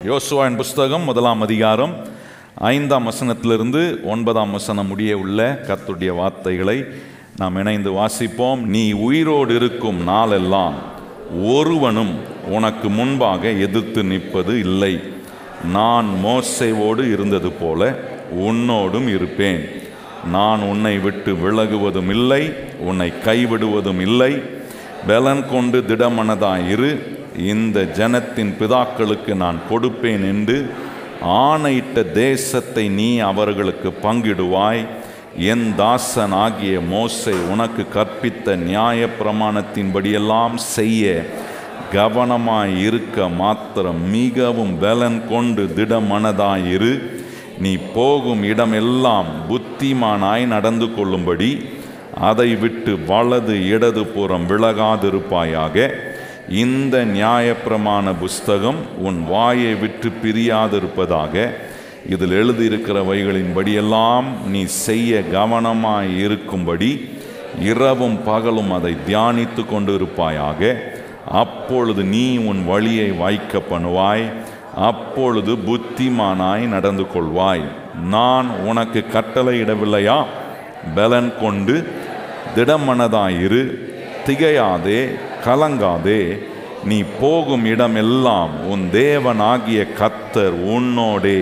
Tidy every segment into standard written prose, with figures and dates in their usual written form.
யோசுவாவின் புஸ்தகம் 1ஆம் அதிகாரம் 5ஆம் வசனத்திலிருந்து 9ஆம் வசனம் முடிய உள்ள கர்த்தருடைய வார்த்தைகளை நாம் இணைந்து வாசிப்போம். நீ உயிரோடு இருக்கும் நாளெல்லாம் ஒருவனும் உனக்கு முன்பாக எதிர்த்து நிற்பது இல்லை. நான் மோசேவோடு இருந்தது போல உன்னோடும் இருப்பேன். நான் உன்னை விட்டு விலகுவதும் இல்லை, உன்னை கைவிடுவதும் இல்லை. பலன் கொண்டு திடமனதாயிரு. இந்த ஜனத்தின் பிதாக்களுக்கு நான் கொடுப்பேன் என்று ஆணையிட்ட தேசத்தை நீ அவர்களுக்கு பங்கிடுவாய். என் தாசன் ஆகிய மோசே உனக்கு கற்பித்த நியாய பிரமாணத்தின்படியெல்லாம் செய்ய கவனமாய் இருக்க மாத்திரம் மிகவும் பலன் கொண்டு திடமனதாயிரு. நீ போகும் இடமெல்லாம் புத்திமானாய் நடந்து கொள்ளும்படி அதை விட்டு வலது இடது புறம் விலகாதிருப்பாயாக. இந்த நியாயப்பிரமாண புஸ்தகம் உன் வாயை விட்டு பிரியாதிருப்பதாக. இதில் எழுதியிருக்கிறவைகளின்படியெல்லாம் நீ செய்ய கவனமாய் இருக்கும்படி இரவும் பகலும் அதை தியானித்து கொண்டு இருப்பாயாக. அப்பொழுது நீ உன் வழியை வாய்க்க பண்ணுவாய், அப்பொழுது புத்திமானாய் நடந்து கொள்வாய். நான் உனக்கு கட்டளையிடவில்லையா? பலன் கொண்டு திடமனதாயிரு, திகையாதே, கலங்காதே. நீ போகும் இடமெல்லாம் உன் தேவனாகிய கர்த்தர் உன்னோடே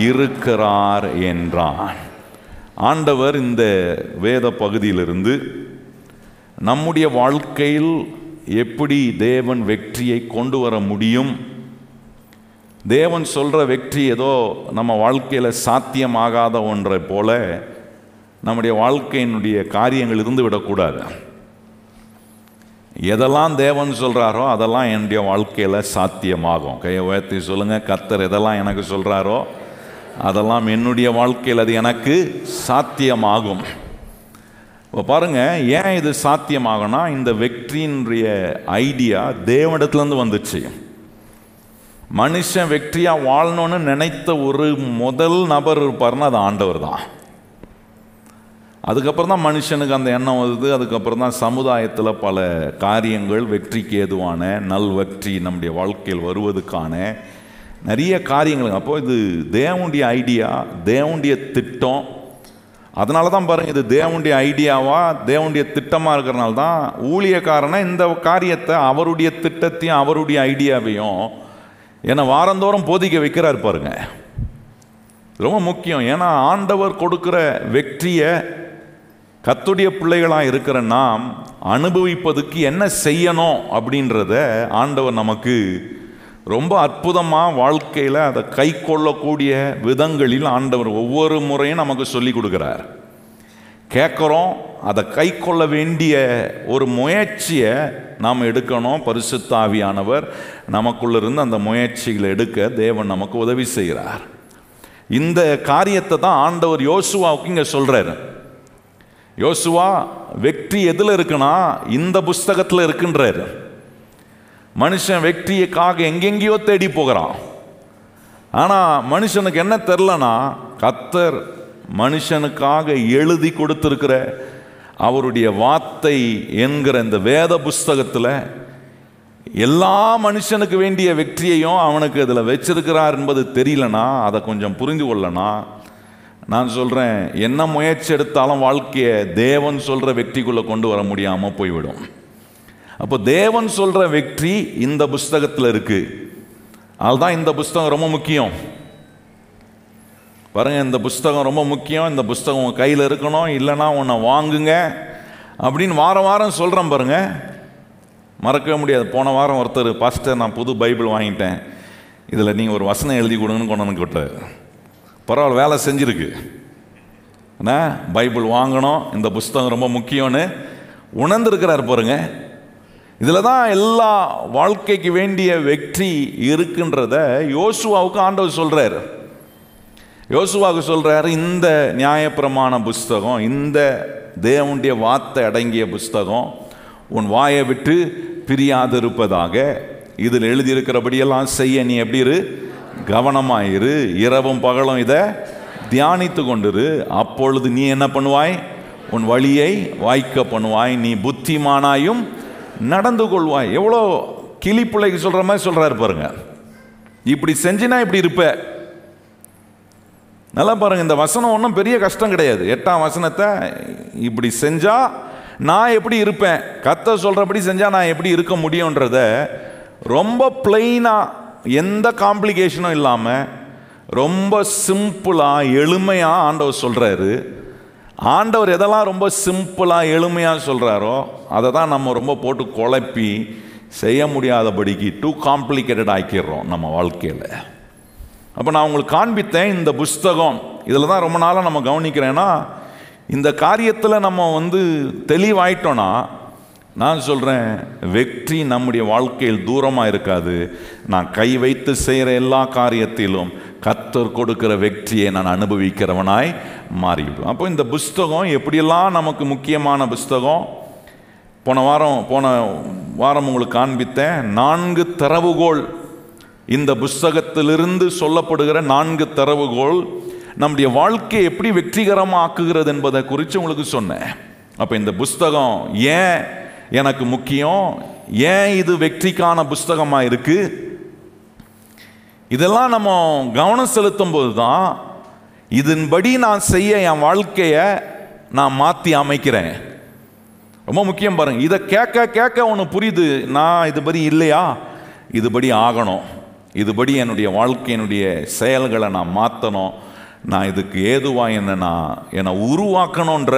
இருக்கிறார் என்றான். ஆண்டவர் இந்த வேத பகுதியிலிருந்து நம்முடைய வாழ்க்கையில் எப்படி தேவன் வெற்றியை கொண்டு வர முடியும், தேவன் சொல்கிற வெற்றி ஏதோ நம்ம வாழ்க்கையில் சாத்தியமாகாத ஒன்றை போல நம்முடைய வாழ்க்கையினுடைய காரியங்கள் இருந்து விடக்கூடாது. எதெல்லாம் தேவன் சொல்கிறாரோ அதெல்லாம் என்னுடைய வாழ்க்கையில் சாத்தியமாகும். கையை உயர்த்தி சொல்லுங்கள், கர்த்தர் எதெல்லாம் எனக்கு சொல்கிறாரோ அதெல்லாம் என்னுடைய வாழ்க்கையில் அது எனக்கு சாத்தியமாகும். இப்போ பாருங்கள், ஏன் இது சாத்தியமாகும்னா இந்த வெற்றியினுடைய ஐடியா தேவனிடத்துலேருந்து வந்துச்சு. மனுஷன் வெற்றியாக வாழணும்னு நினைத்த ஒரு முதல் நபர் இருப்பாருன்னா அது ஆண்டவர் தான். அதுக்கப்புறம் தான் மனுஷனுக்கு அந்த எண்ணம் வருது. அதுக்கப்புறம் தான் சமுதாயத்தில் பல காரியங்கள் வெற்றிக்கு ஏதுவான நல்வெற்றி நம்முடைய வாழ்க்கையில் வருவதுக்கான நிறைய காரியங்கள். அப்போது இது தேவனுடைய ஐடியா, தேவனுடைய திட்டம். அதனால தான் பாருங்கள், இது தேவனுடைய ஐடியாவா தேவனுடைய திட்டமாக இருக்கிறனால தான் ஊழியக்காரனை இந்த காரியத்தை அவருடைய திட்டத்தையும் அவருடைய ஐடியாவையும் என்னை வாரந்தோறும் போதிக்க வைக்கிறார் பாருங்க. ரொம்ப முக்கியம். ஏன்னா ஆண்டவர் கொடுக்குற வெற்றியை கர்த்தருடைய பிள்ளைகளாக இருக்கிற நாம் அனுபவிப்பதுக்கு என்ன செய்யணும் அப்படின்றத ஆண்டவர் நமக்கு ரொம்ப அற்புதமாக வாழ்க்கையில் அதை கை கொள்ளக்கூடிய விதங்களில் ஆண்டவர் ஒவ்வொரு முறையும் நமக்கு சொல்லி கொடுக்குறார். கேட்குறோம், அதை கை கொள்ள வேண்டிய ஒரு முயற்சியை நாம் எடுக்கணும். பரிசுத்த ஆவியானவர் நமக்குள்ளிருந்து அந்த முயற்சிகளை எடுக்க தேவன் நமக்கு உதவி செய்கிறார். இந்த காரியத்தை தான் ஆண்டவர் யோசுவாவுக்கு இங்கே சொல்கிறார். யோசுவா, வெற்றி எதில் இருக்குன்னா இந்த புஸ்தகத்தில் இருக்குன்றார். மனுஷன் வெற்றியைக்காக எங்கெங்கேயோ தேடி போகிறான். ஆனால் மனுஷனுக்கு என்ன தெரிலனா, கர்த்தர் மனுஷனுக்காக எழுதி கொடுத்துருக்கிற அவருடைய வார்த்தை என்கிற இந்த வேத புஸ்தகத்தில் எல்லா மனுஷனுக்கு வேண்டிய வெற்றியையும் அவனுக்கு அதில் வச்சிருக்கிறார் என்பது தெரியலனா, அதை கொஞ்சம் புரிந்து கொள்ளனா, நான் சொல்கிறேன், என்ன முயற்சி எடுத்தாலும் வாழ்க்கையை தேவன் சொல்கிற வெற்றிக்குள்ளே கொண்டு வர முடியாமல் போய்விடும். அப்போ தேவன் சொல்கிற வெற்றி இந்த புஸ்தகத்தில் இருக்குது. அதுதான் இந்த புஸ்தகம் ரொம்ப முக்கியம். பாருங்கள், இந்த புஸ்தகம் ரொம்ப முக்கியம். இந்த புஸ்தகம் உங்கள் கையில் இருக்கணும், இல்லைன்னா உன்னை வாங்குங்க அப்படின்னு வாரம் வாரம் சொல்கிறேன் பாருங்கள். மறக்கவே முடியாது. போன வாரம் ஒருத்தர், பாஸ்டர் நான் புது பைபிள் வாங்கிட்டேன், இதில் நீங்கள் ஒரு வசனம் எழுதி கொடுங்கன்னு கொண்டு வந்து விட்டார். பரவாயில்ல, வேலை செஞ்சுருக்கு. ஏன்னா பைபிள் வாங்கணும், இந்த புஸ்தகம் ரொம்ப முக்கியம்னு உணர்ந்துருக்கிறார் பாருங்க. இதில் தான் எல்லா வாழ்க்கைக்கு வேண்டிய வெற்றி இருக்குன்றத யோசுவாவுக்கு ஆண்டவர் சொல்கிறார். யோசுவாவுக்கு சொல்கிறாரு, இந்த நியாயப்பிரமாண புஸ்தகம், இந்த தேவனுடைய வார்த்தை அடங்கிய புஸ்தகம் உன் வாயை விட்டு பிரியாதிருப்பதாக. இதில் எழுதியிருக்கிறபடியெல்லாம் செய்ய நீ எப்படி இரு? கவனமாயிரு. இரவும் பகலும் இதை தியானித்து கொண்டிரு. அப்பொழுது நீ என்ன பண்ணுவாய்? உன் வழியை வாய்க்க பண்ணுவாய், நீ புத்திமானாயும் நடந்து கொள்வாய். எவ்வளோ கிளி பிள்ளைக்கு சொல்கிற மாதிரி சொல்கிறாரு பாருங்க. இப்படி செஞ்சினா இப்படி இருப்ப. நல்லா பாருங்க, இந்த வசனம் ஒன்றும் பெரிய கஷ்டம் கிடையாது. 8ஆம் வசனத்தை இப்படி செஞ்சா நான் எப்படி இருப்பேன், கர்த்தர் சொல்றபடி செஞ்சா நான் எப்படி இருக்க முடியும்ன்றத ரொம்ப பிளெயினா, எந்த காம்ப்ளிகேஷனும் இல்லாம ரொம்ப சிம்பிளா எளிமையா ஆண்டவர் சொல்றாரு. ஆண்டவர் எதெல்லாம் ரொம்ப சிம்பிளா எளிமையா சொல்றாரோ அதை தான் நம்ம ரொம்ப போட்டு குழப்பி செய்ய முடியாதபடிக்கு டூ காம்ப்ளிகேட்டட் ஆக்கிடுறோம் நம்ம வாழ்க்கையில். அப்போ நான் உங்களுக்கு காண்பித்தேன் இந்த புஸ்தகம். இதில் தான் ரொம்ப நாளாக நம்ம கவனிக்கிறேன்னா, இந்த காரியத்தில் நம்ம தெளிவாயிட்டோன்னா, நான் சொல்கிறேன், வெற்றி நம்முடைய வாழ்க்கையில் தூரமாக இருக்காது. நான் கை வைத்து செய்கிற எல்லா காரியத்திலும் கர்த்தர் கொடுக்கிற வெற்றியை நான் அனுபவிக்கிறவனாய் மாறிவிடும். அப்போ இந்த புஸ்தகம் எப்படியெல்லாம் நமக்கு முக்கியமான புஸ்தகம். போன வாரம் உங்களுக்கு காண்பித்தேன் 4 திறவுகோல். இந்த புஸ்தகத்திலிருந்து சொல்லப்படுகிற 4 திறவுகோல் நம்முடைய வாழ்க்கையை எப்படி வெற்றிகரமாக ஆக்குகிறது என்பதை குறித்து உங்களுக்கு சொன்னேன். அப்போ இந்த புஸ்தகம் ஏன் எனக்கு முக்கியம், ஏன் இது வெற்றிக்கான புஸ்தகமாக இருக்கு, இதெல்லாம் நம்ம கவனம் செலுத்தும் போது தான் இதன்படி நான் செய்ய என் வாழ்க்கையை நான் மாற்றி அமைக்கிறேன். ரொம்ப முக்கியம் பாருங்க. இதை கேட்க ஒன்று புரியுது, நான் இதுபடி இல்லையா, இதுபடி ஆகணும், இதுபடி என்னுடைய வாழ்க்கையினுடைய செயல்களை நான் மாற்றணும், நான் இதுக்கு ஏதுவாக என்னை உருவாக்கணுன்ற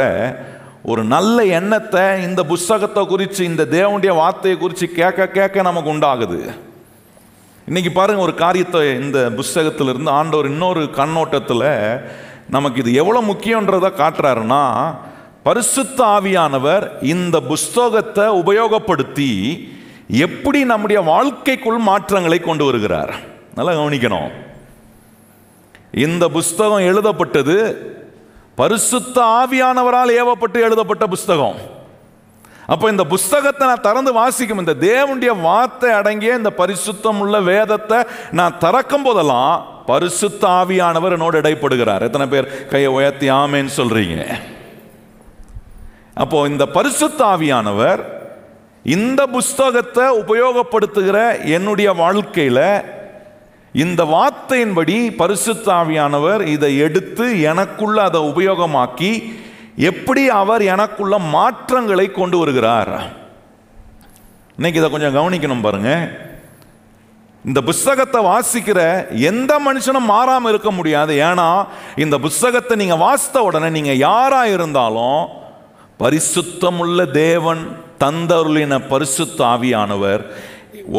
ஒரு நல்ல எண்ணத்தை இந்த புஸ்தகத்தை குறித்து, இந்த தேவனுடைய வார்த்தையை குறித்து கேட்க நமக்கு உண்டாகுது. இன்னைக்கு பாருங்க, ஒரு காரியத்தை இந்த புஸ்தகத்திலிருந்து ஆண்டவர் இன்னொரு கண்ணோட்டத்தில் நமக்கு இது எவ்வளோ முக்கியன்றதை காட்டுறாருன்னா, பரிசுத்த ஆவியானவர் இந்த புஸ்தகத்தை உபயோகப்படுத்தி எப்படி நம்முடைய வாழ்க்கைக்குள் மாற்றங்களை கொண்டு வருகிறார். நல்லா கவனிக்கணும். இந்த புஸ்தகம் எழுதப்பட்டது பரிசுத்த ஆவியானவரால் ஏவப்பட்டு எழுதப்பட்ட புஸ்தகம். அப்போ இந்த புஸ்தகத்தை நான் திறந்து வாசிக்கும், இந்த தேவனுடைய வார்த்தை அடங்கிய இந்த பரிசுத்தம் உள்ள வேதத்தை நான் திறக்கும் போதெல்லாம் பரிசுத்த ஆவியானவர் என்னோடு இடைப்படுகிறார். எத்தனை பேர் கையை உயர்த்தி ஆமேன்னு சொல்றீங்க? அப்போ இந்த பரிசுத்த ஆவியானவர் இந்த புஸ்தகத்தை உபயோகப்படுத்துகிற என்னுடைய வாழ்க்கையில இந்த வார்த்தையின்படி பரிசுத்த ஆவியானவர் இதை எடுத்து எனக்குள்ள அதை உபயோகமாக்கி எப்படி அவர் எனக்குள்ள மாற்றங்களை கொண்டு வருகிறார். இன்னைக்கு இதை கொஞ்சம் கவனிக்கணும் பாருங்க. இந்த புஸ்தகத்தை வாசிக்கிற எந்த மனுஷனும் மாறாம இருக்க முடியாது. ஏன்னா இந்த புஸ்தகத்தை நீங்க வாசித்த உடனே நீங்க யாரா இருந்தாலும் பரிசுத்தமுள்ள தேவன் தந்தருளின பரிசுத்த ஆவியானவர்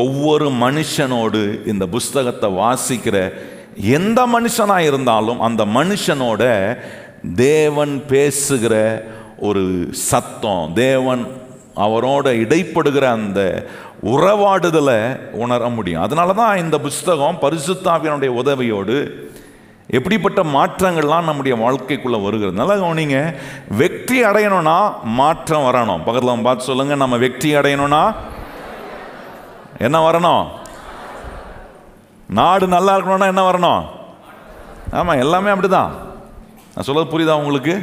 ஒவ்வொரு மனுஷனோடு இந்த புஸ்தகத்தை வாசிக்கிற எந்த மனுஷனாக இருந்தாலும் அந்த மனுஷனோட தேவன் பேசுகிற ஒரு சத்தம், தேவன் அவரோட இடைப்படுகிற அந்த உறவாடுதலை உணர முடியும். அதனால தான் இந்த புஸ்தகம் பரிசுத்த ஆவியானுடைய உதவியோடு எப்படிப்பட்ட மாற்றங்கள்லாம் நம்முடைய வாழ்க்கைக்குள்ளே வருகிறது. நல்லா கவனிங்க. வெற்றி அடையணும்னா மாற்றம் வரணும். பக்கத்தில் பார்த்து சொல்லுங்க, நம்ம வெற்றி அடையணும்னா என்ன வரணும்? நாடு நல்லா இருக்கணும்னா என்ன வரணும்? ஆமாம், எல்லாமே அப்படிதான். நான் சொல்றது புரியுதா உங்களுக்கு?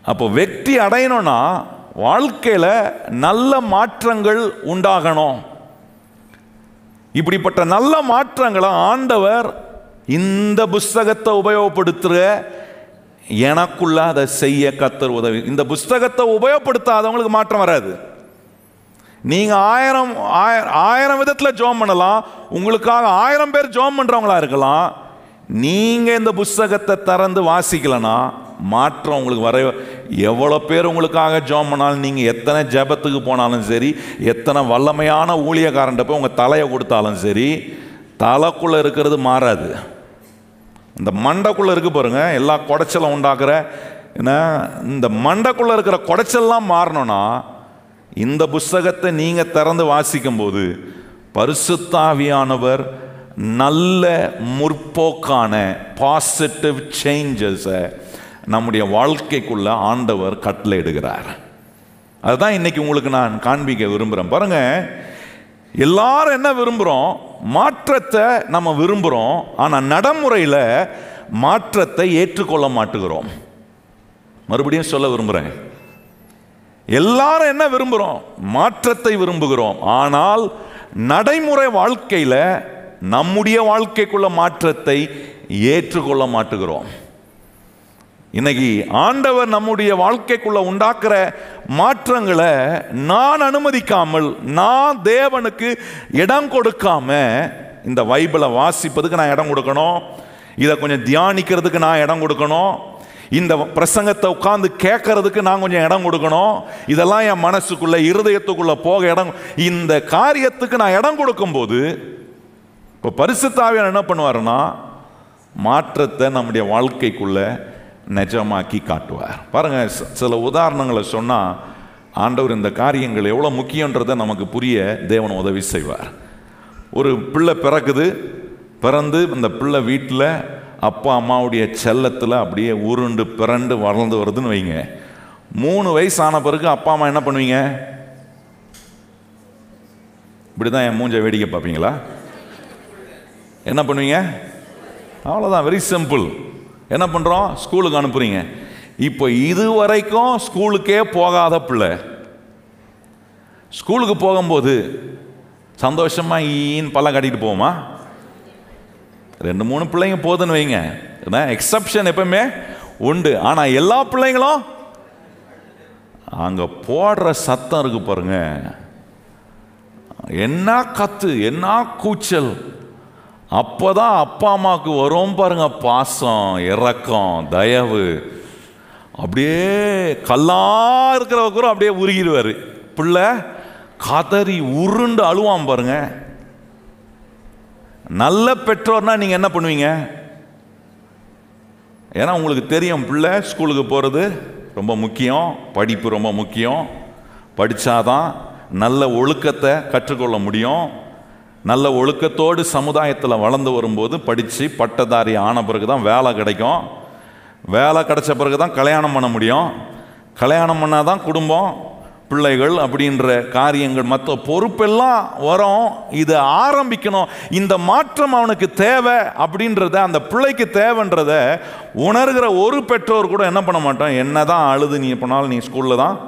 அப்போ வெற்றி அடையணும்னா வாழ்க்கையில் நல்ல மாற்றங்கள் உண்டாகணும். இப்படிப்பட்ட நல்ல மாற்றங்களை ஆண்டவர் இந்த புஸ்தகத்தை உபயோகப்படுத்துகிற எனக்குள்ள அதை செய்ய கர்த்தர் உதவி. இந்த புஸ்தகத்தை உபயோகப்படுத்தாதவங்களுக்கு மாற்றம் வராது. நீங்க ஆயிரம் விதத்தில் ஜெபம் பண்ணலாம், உங்களுக்காக 1000 பேர் ஜெபம் பண்றவங்களா இருக்கலாம். நீங்க இந்த புஸ்தகத்தை திறந்து வாசிக்கலனா மாற்றம் உங்களுக்கு வர. எவ்வளோ பேர் உங்களுக்காக ஜெபம் பண்ணாலும், நீங்கள் எத்தனை ஜெபத்துக்கு போனாலும் சரி, எத்தனை வல்லமையான ஊழியக்காரன்ட்ட போய் உங்கள் தலையை கொடுத்தாலும் சரி, தலைக்குள்ளே இருக்கிறது மாறாது. இந்த மண்டைக்குள்ளே இருக்கு பாருங்க, எல்லா குடைச்சலும் உண்டாக்குற. ஏன்னா இந்த மண்டைக்குள்ளே இருக்கிற குடைச்சல்லாம் மாறணும்னா இந்த புஸ்தகத்தை நீங்கள் திறந்து வாசிக்கும் போது பரிசுத்த ஆவியானவர் நல்ல முற்போக்கான பாசிட்டிவ் சேஞ்சஸை நம்முடைய வாழ்க்கைக்குள்ள ஆண்டவர் கட்டளையிடுகிறார். அதுதான் இன்னைக்கு உங்களுக்கு நான் காண்பிக்க விரும்புகிறேன். பாருங்க, எல்லாரும் என்ன விரும்புகிறோம்? மாற்றத்தை நம்ம விரும்புகிறோம். ஆனால் நடைமுறையில் மாற்றத்தை ஏற்றுக்கொள்ள மாட்டுகிறோம். மறுபடியும் சொல்ல விரும்புகிறேன், எல்லாரும் என்ன விரும்புகிறோம்? மாற்றத்தை விரும்புகிறோம். ஆனால் நடைமுறை வாழ்க்கையில் நம்முடைய வாழ்க்கைக்குள்ள மாற்றத்தை ஏற்றுக்கொள்ள மாட்டுகிறோம். இன்னைக்கு ஆண்டவர் நம்முடைய வாழ்க்கைக்குள்ள உண்டாக்குற மாற்றங்களை நான் அனுமதிக்காமல், நான் தேவனுக்கு இடம் கொடுக்காம, இந்த பைபிளை வாசிப்பதுக்கு நான் இடம் கொடுக்கணும், இதை கொஞ்சம் தியானிக்கிறதுக்கு நான் இடம் கொடுக்கணும், இந்த பிரசங்கத்தை உட்கார்ந்து கேட்கறதுக்கு நான் கொஞ்சம் இடம் கொடுக்கணும், இதெல்லாம் என் மனசுக்குள்ள இருதயத்துக்குள்ள போக இடம், இந்த காரியத்துக்கு நான் இடம் கொடுக்கும்போது இப்போ பரிசுத்த ஆவியானவர் என்ன பண்ணுவாருன்னா மாற்றத்தை நம்முடைய வாழ்க்கைக்குள்ள நிஜமாக்கி காட்டுவார். பாருங்க, சில உதாரணங்களை சொன்னா ஆண்டவர் இந்த காரியங்கள் எவ்வளவு முக்கியன்றதை நமக்கு புரிய தேவன் உதவி செய்வார். ஒரு பிள்ளை பிறக்குது, பிறந்து இந்த பிள்ளை வீட்டில் அப்பா அம்மாவுடைய செல்லத்தில் அப்படியே உருண்டு பிறண்டு வளர்ந்து வருதுன்னு வைங்க. 3 வயசு ஆன பிறகு அப்பா அம்மா என்ன பண்ணுவீங்க? இப்படிதான் என் மூஞ்ச வேடிக்கை பார்ப்பீங்களா? என்ன பண்ணுவீங்க? அவ்வளோதான், வெரி சிம்பிள். என்ன பண்ணுறோம்? ஸ்கூலுக்கு அனுப்புறீங்க. இப்போ இதுவரைக்கும் ஸ்கூலுக்கே போகாத பிள்ளை ஸ்கூலுக்கு போகும்போது சந்தோஷமா ஈன்னு பல்ல காட்டிட்டு போவோமா? 2-3 பிள்ளைங்க போதுன்னு வைங்க, எக்ஸப்ஷன் எப்பவுமே உண்டு. ஆனால் எல்லா பிள்ளைங்களும் அங்கே போடுற சத்தம் இருக்கு பாருங்க, என்ன கத்து, என்ன கூச்சல். அப்போதான் அப்பா அம்மாவுக்கு வரும் பாருங்க பாசம், இரக்கம், தயவு. அப்படியே கல்லா இருக்கிறவ கூட அப்படியே உருகிடுவார். பிள்ளை கதறி உருண்டு அழுவான் பாருங்க. நல்ல பெற்றோர்னா நீங்க என்ன பண்ணுவீங்க? ஏன்னா உங்களுக்கு தெரியும் பிள்ளை ஸ்கூலுக்கு போகிறது ரொம்ப முக்கியம், படிப்பு ரொம்ப முக்கியம், படித்தாதான் நல்ல ஒழுக்கத்தை கற்றுக்கொள்ள முடியும். நல்ல ஒழுக்கத்தோடு சமுதாயத்தில் வளர்ந்து வரும்போது படித்து பட்டதாரி ஆன பிறகு தான் வேலை கிடைக்கும். வேலை கிடைச்ச பிறகு தான் கல்யாணம் பண்ண முடியும். கல்யாணம் பண்ணால் தான் குடும்பம், பிள்ளைகள் அப்படின்ற காரியங்கள், மற்ற பொறுப்பெல்லாம் வரும். இது ஆரம்பிக்கணும். இந்த மாற்றம் அவனுக்கு தேவை அப்படின்றத, அந்த பிள்ளைக்கு தேவைன்றத உணர்கிற ஒரு பெற்றோர் கூட என்ன பண்ண மாட்டோம், என்னதான் அழுது நீ போனாலும் நீ ஸ்கூலில் தான்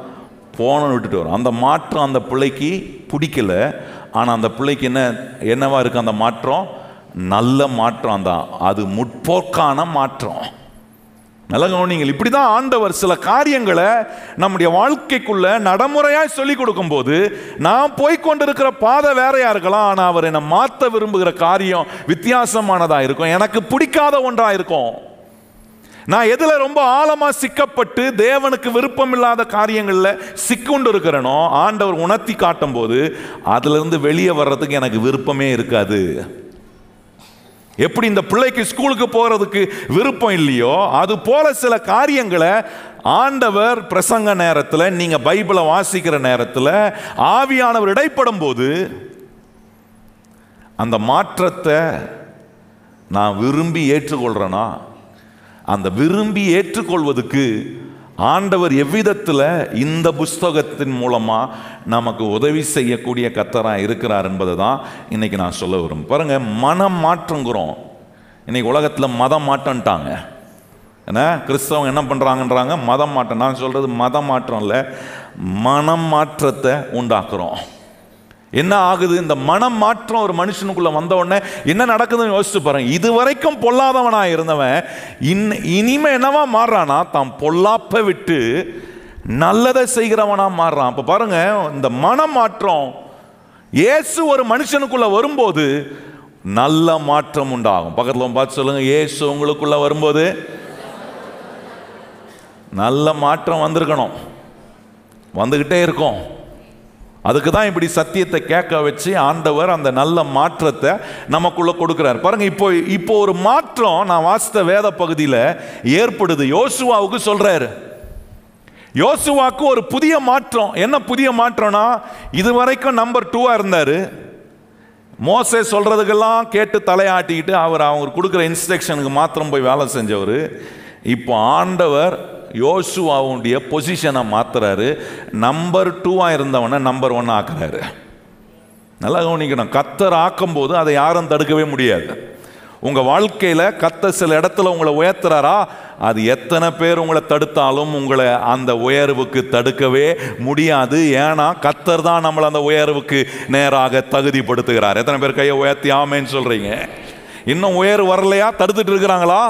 போகணும்னு விட்டுட்டு வரும். அந்த மாற்றம் அந்த பிள்ளைக்கு பிடிக்கல. ஆனால் அந்த பிள்ளைக்கு என்னவா இருக்கு? அந்த மாற்றம் நல்ல மாற்றம் தான், அது முற்போக்கான மாற்றம். நல்ல கவனிங்கள். இப்படி தான் ஆண்டவர் சில காரியங்களை நம்முடைய வாழ்க்கைக்குள்ள நடைமுறையாக சொல்லி கொடுக்கும் போது, நான் போய்கொண்டிருக்கிற பாதை வேறையா இருக்கலாம், ஆனால் அவர் என்னை மாற்ற விரும்புகிற காரியம் வித்தியாசமானதா இருக்கும், எனக்கு பிடிக்காத ஒன்றா இருக்கும். நான் எதுல ரொம்ப ஆழமா சிக்கப்பட்டு தேவனுக்கு விருப்பம் இல்லாத காரியங்கள்ல சிக்கொண்டு இருக்கிறேனோ, ஆண்டவர் உணர்த்தி காட்டும் போது அதுல இருந்து வெளியே வர்றதுக்கு எனக்கு விருப்பமே இருக்காது. எப்படி இந்த பிள்ளைக்கு ஸ்கூலுக்கு போறதுக்கு விருப்பம் இல்லையோ, அது போல சில காரியங்களை ஆண்டவர் பிரசங்க நேரத்தில், நீங்க பைபிளை வாசிக்கிற நேரத்தில் ஆவியானவர் இடைப்படும் போது அந்த மாற்றத்தை நான் விரும்பி ஏற்றுக்கொள்றேனா, அந்த விரும்பி ஏற்றுக்கொள்வதற்கு ஆண்டவர் எவ்விதத்தில் இந்த புஸ்தகத்தின் மூலமா நமக்கு உதவி செய்யக்கூடிய கர்த்தராக இருக்கிறார் என்பதை தான் இன்னைக்கு நான் சொல்ல விரும்புகிறேன். பாருங்க, மனம் மாற்றங்கிறோம். இன்னைக்கு உலகத்தில் மதம் மாற்றம்ட்டாங்க. ஏன்னா கிறிஸ்தவங்க என்ன பண்ணுறாங்கன்றாங்க, மதம் மாற்றம். நான் சொல்றது மதம் மாற்றம் இல்லை, மனம் மாற்றத்தை உண்டாக்குறோம். என்ன ஆகுது? இந்த மனம் மாற்றம் ஒரு மனுஷனுக்குள்ள வந்த உடனே என்ன நடக்குதுன்னு யோசிச்சு பாருங்க. இதுவரைக்கும் பொல்லாதவனா இருந்தவன் இனிமே என்னவா மாறுறானா, தான் பொல்லாப்பை விட்டு நல்லதை செய்கிறவனா மாறுறான். அப்ப பாருங்க, இந்த மனம் மாற்றம் இயேசு ஒரு மனுஷனுக்குள்ள வரும்போது நல்ல மாற்றம் உண்டாகும். பக்கத்துல பார்த்து சொல்லுங்க, இயேசு உங்களுக்குள்ள வரும்போது நல்ல மாற்றம் வந்திருக்கணும், வந்துகிட்டே இருக்கும். அதுக்கு தான் இப்படி சத்தியத்தை கேட்க வச்சு ஆண்டவர் அந்த நல்ல மாற்றத்தை நமக்குள்ள கொடுக்கிறார். பாருங்க, இப்போ ஒரு மாற்றம் நான் வாசித்த வேத பகுதியில் ஏற்படுது. யோசுவாவுக்கு சொல்றாரு. யோசுவாவுக்கு ஒரு புதிய மாற்றம். என்ன புதிய மாற்றம்னா, இதுவரைக்கும் நம்பர் 2 இருந்தாரு. மோசே சொல்றதுக்கெல்லாம் கேட்டு தலையாட்டிக்கிட்டு அவங்க கொடுக்குற இன்ஸ்ட்ரக்ஷனுக்கு மாத்திரம் போய் வேலை செஞ்சவர். இப்போ ஆண்டவர் யோசுவாவுடைய பொசிஷனை மாத்துறாரு. Number 2 இருந்தவனை number 1 ஆக்குறாரு. நல்லா கவனிக்கணும். கர்த்தர் ஆக்கும் போது அதை யாரும் தடுக்கவே முடியாது. உங்க வாழ்க்கையில கர்த்தர் சில இடத்துல உங்களை உயர்த்துறாரா, அது எத்தனை பேர் உங்களை தடுத்தாலும் உங்களை அந்த உயர்வுக்கு தடுக்கவே முடியாது. ஏன்னா கர்த்தர் தான் நம்மளை அந்த உயர்வுக்கு நேராக தகுதிப்படுத்துகிறார். எத்தனை பேர் கையை உயர்த்தி ஆமேன்னு சொல்றீங்க? இன்னும் உயர்வு வரலையா? தடுத்துட்டு இருக்கிறாங்களா?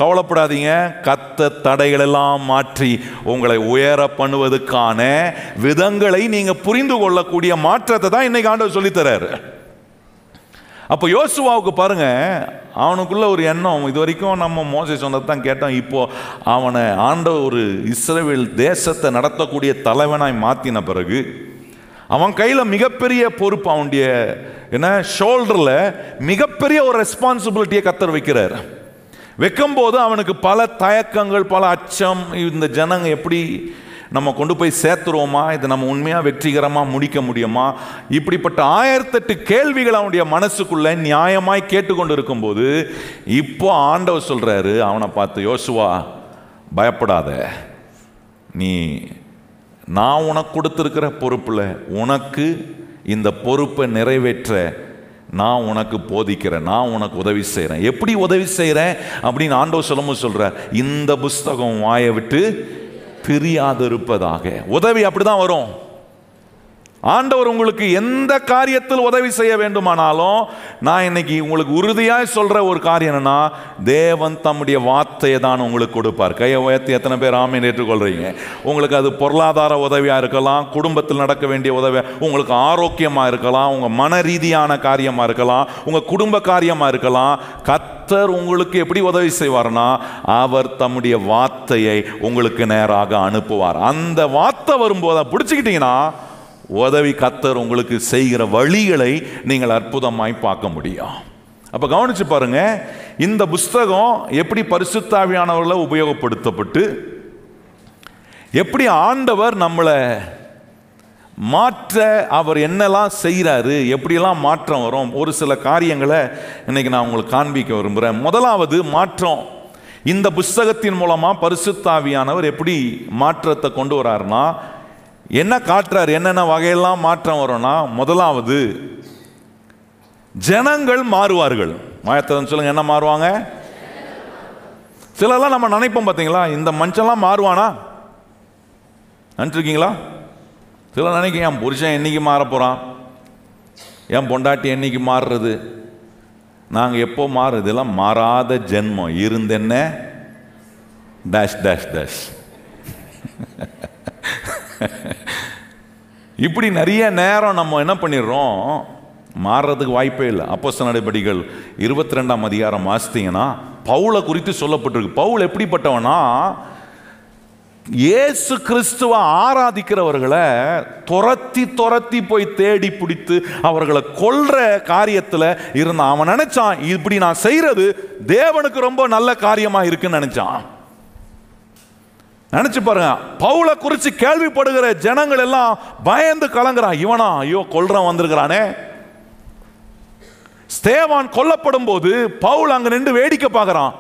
கவலைப்படாதீங்க. கர்த்தர் தடைகள் எல்லாம் மாற்றி உங்களை உயர பண்ணுவதற்கான விதங்களை நீங்க புரிந்து கொள்ளக்கூடிய மாற்றத்தை தான் இன்னைக்கு ஆண்டவர் சொல்லித்தராரு. அப்போ யோசுவாவுக்கு பாருங்க, அவனுக்குள்ள ஒரு எண்ணம். இது வரைக்கும் நம்ம மோசே சொன்னதை தான் கேட்டோம். இப்போ அவனை ஆண்டவர் ஒரு இஸ்ரவேல் தேசத்தை நடத்தக்கூடிய தலைவனாய் மாற்றின பிறகு அவன் கையில் மிகப்பெரிய பொறுப்பு, அவனுடைய ஷோல்டரில் மிகப்பெரிய ஒரு ரெஸ்பான்சிபிலிட்டியை கர்த்தர் வைக்கிறார். வைக்கும்போது அவனுக்கு பல தயக்கங்கள், பல அச்சம். இந்த ஜனங்க எப்படி நம்ம கொண்டு போய் சேர்த்துருவோமா? இதை நம்ம உண்மையாக வெற்றிகரமாக முடிக்க முடியுமா? இப்படிப்பட்ட 1008 கேள்விகள் அவனுடைய மனசுக்குள்ள நியாயமாய் கேட்டுக்கொண்டு இருக்கும்போது இப்போ ஆண்டவர் சொல்றாரு அவனை பார்த்து, யோசுவா பயப்படாத, நீ நான் உனக்கு கொடுத்துருக்கிற பொறுப்பில் உனக்கு இந்த பொறுப்பை நிறைவேற்ற நான் உனக்கு போதிக்கிறேன், நான் உனக்கு உதவி செய்கிறேன். எப்படி உதவி செய்கிறேன் அப்படின்னு ஆண்டவர் சொல்லும்போது சொல்கிறார், இந்த புஸ்தகம் வாயை விட்டு பிரியாது இருப்பதாக. உதவி அப்படிதான் வரும். ஆண்டவர் உங்களுக்கு எந்த காரியத்தில் உதவி செய்ய வேண்டுமானாலும், நான் இன்னைக்கு உங்களுக்கு உறுதியாக சொல்ற ஒரு காரியம் என்னன்னா, தேவன் தம்முடைய வார்த்தையை தான் உங்களுக்கு கொடுப்பார். கையை உயர்த்தி எத்தனை பேர் ஆமென் ஏற்றுக்கொள்றீங்க? உங்களுக்கு அது பொருளாதார உதவியா இருக்கலாம், குடும்பத்தில் நடக்க வேண்டிய உதவி, உங்களுக்கு ஆரோக்கியமா இருக்கலாம், உங்க மன ரீதியான காரியமா இருக்கலாம், உங்க குடும்ப காரியமா இருக்கலாம். கர்த்தர் உங்களுக்கு எப்படி உதவி செய்வார்னா, அவர் தம்முடைய வார்த்தையை உங்களுக்கு நேராக அனுப்புவார். அந்த வார்த்தை வரும்போது பிடிச்சுக்கிட்டீங்கன்னா உதவி கர்த்தர் உங்களுக்கு செய்கிற வழிகளை நீங்கள் அற்புதமாய் பார்க்க முடியும். அப்ப கவனிச்சு பாருங்க, இந்த புஸ்தகம் எப்படி பரிசுத்த ஆவியானவர்களை உபயோகப்படுத்தப்பட்டு எப்படி ஆண்டவர் நம்மளை மாற்ற அவர் என்னெல்லாம் செய்கிறாரு, எப்படியெல்லாம் மாற்றம் வரும். ஒரு சில காரியங்களை இன்னைக்கு நான் உங்களுக்கு காண்பிக்க விரும்புகிறேன். முதலாவது மாற்றம். இந்த புஸ்தகத்தின் மூலமாக பரிசுத்த ஆவியானவர் எப்படி மாற்றத்தை கொண்டு வராருன்னா, என்ன காட்டுறார், என்னென்ன வகையெல்லாம் மாற்றம் வரும்னா, முதலாவது ஜனங்கள் மாறுவார்கள். மாயத்தன் சொல்லுங்க, என்ன மாறுவாங்க? சிலர்லாம் நம்ம நினைப்போம் பார்த்தீங்களா, இந்த மனுஷன்லாம் மாறுவானா நினைச்சிருக்கீங்களா? சில நினைக்க, என் புருஷன் என்னைக்கு மாற போகிறான், என் பொண்டாட்டி என்னைக்கு மாறுறது, நாங்கள் எப்போ மாறுறது? இதெல்லாம் மாறாத ஜென்மம். இருந்தென்ன டேஷ் டேஷ் டேஷ். இப்படி நிறைய நேரம் நம்ம என்ன பண்ணிடுறோம், மாறுறதுக்கு வாய்ப்பே இல்லை. அப்போஸ்தலர் நடபடிகள் 22ஆம் அதிகாரம் வாசித்தீங்கன்னா பவுலை குறித்து சொல்லப்பட்டிருக்கு. பவுல் எப்படிப்பட்டவனா, இயேசு கிறிஸ்துவை ஆராதிக்கிறவர்களை துரத்தி துரத்தி போய் தேடி பிடித்து அவர்களை கொல்ற காரியத்தில் இருந்தான். அவன் நினைச்சான், இப்படி நான் செய்யறது தேவனுக்கு ரொம்ப நல்ல காரியமா இருக்குன்னு நினைச்சான். நினைச்சு பாருங்க, பவுலை குறித்து கேள்விப்படுகிற ஜனங்கள் எல்லாம் பயந்து கலங்குறான். இவனா, ஐயோ கொல்றவன் வந்திருக்கிறானே. ஸ்தேவான் கொல்லப்படும் போது பவுல் அங்க நின்று வேடிக்கை பார்க்கிறான்.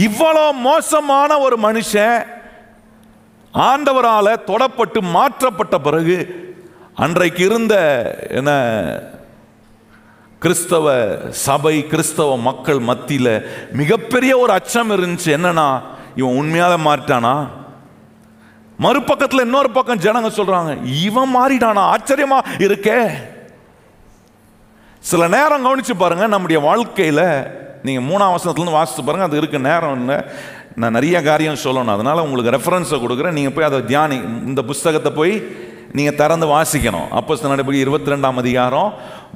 இவ்வளவு மோசமான ஒரு மனுஷன் ஆண்டவரால தொடப்பட்டு மாற்றப்பட்ட பிறகு அன்றைக்கு இருந்த என்ன கிறிஸ்தவ சபை, கிறிஸ்தவ மக்கள் மத்தியில் மிகப்பெரிய ஒரு அச்சம் இருந்துச்சு. என்னன்னா, இவன் உண்மையால மாறிட்டானா? மறுபக்கத்தில் இன்னொரு பக்கம் ஜனங்க சொல்றாங்க, இவன் மாறிட்டானா, ஆச்சரியமா இருக்கே. சில நேரம் கவனிச்சு பாருங்க, நம்முடைய வாழ்க்கையில நீங்க 3ஆம் வசனத்திலிருந்து வாசித்து பாருங்க. அது இருக்கு, நேரம் இல்லை, நான் நிறைய காரியம் சொல்லணும், அதனால உங்களுக்கு ரெஃபரன்ஸை கொடுக்குறேன். நீங்க போய் அதை தியானி, இந்த புஸ்தகத்தை போய் நீங்க திறந்து வாசிக்கணும். அப்போஸ்தலர் நடபடிகள் 22ஆம் அதிகாரம்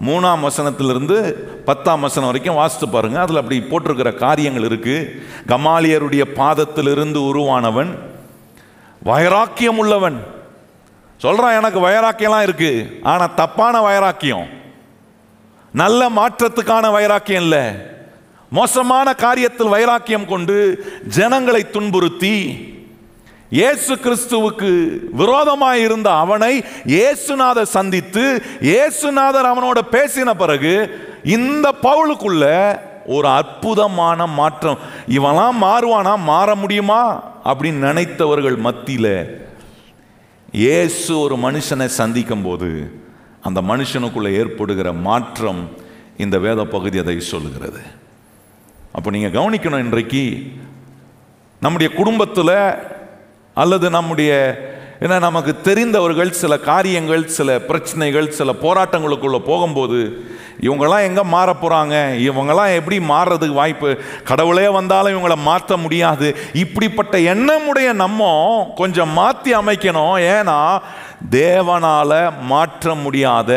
3ஆம் வசனத்திலிருந்து 10ஆம் வசனம் வரைக்கும் வாசித்து பாருங்க. அதில் அப்படி போட்டிருக்கிற காரியங்கள் இருக்கு. கமாலியருடைய பாதத்திலிருந்து உருவானவன், வைராக்கியம் உள்ளவன். சொல்றான், எனக்கு வைராக்கியம்லாம் இருக்கு, ஆனா தப்பான வைராக்கியம், நல்ல மாற்றத்துக்கான வைராக்கியம் இல்லை. மோசமான காரியத்தில் வைராக்கியம் கொண்டு ஜனங்களை துன்புறுத்தி இயேசு கிறிஸ்துவுக்கு விரோதமாய் இருந்த அவனை இயேசுநாதர் சந்தித்து இயேசுநாதர் அவனோட பேசின பிறகு இந்த பவுலுக்குள்ள ஒரு அற்புதமான மாற்றம். இவெல்லாம் மாறுவானா, மாற முடியுமா அப்படின்னு நினைத்தவர்கள் மத்தியில் இயேசு ஒரு மனுஷனை சந்திக்கும் போது அந்த மனுஷனுக்குள்ள ஏற்படுகிற மாற்றம் இந்த வேத பகுதி அதை சொல்லுகிறது. அப்போ நீங்கள் கவனிக்கணும், இன்றைக்கு நம்முடைய குடும்பத்தில் அல்லது நம்முடைய நமக்கு தெரிந்தவர்கள் சில காரியங்கள், சில பிரச்சனைகள், சில போராட்டங்களுக்குள்ளே போகும்போது இவங்கெல்லாம் எங்கே மாற போகிறாங்க, இவங்கெல்லாம் எப்படி மாறுறதுக்கு வாய்ப்பு, கடவுளே வந்தாலும் இவங்களை மாற்ற முடியாது, இப்படிப்பட்ட எண்ணமுடைய நம்ம கொஞ்சம் மாற்றி அமைக்கணும். ஏன்னா தேவனால் மாற்ற முடியாத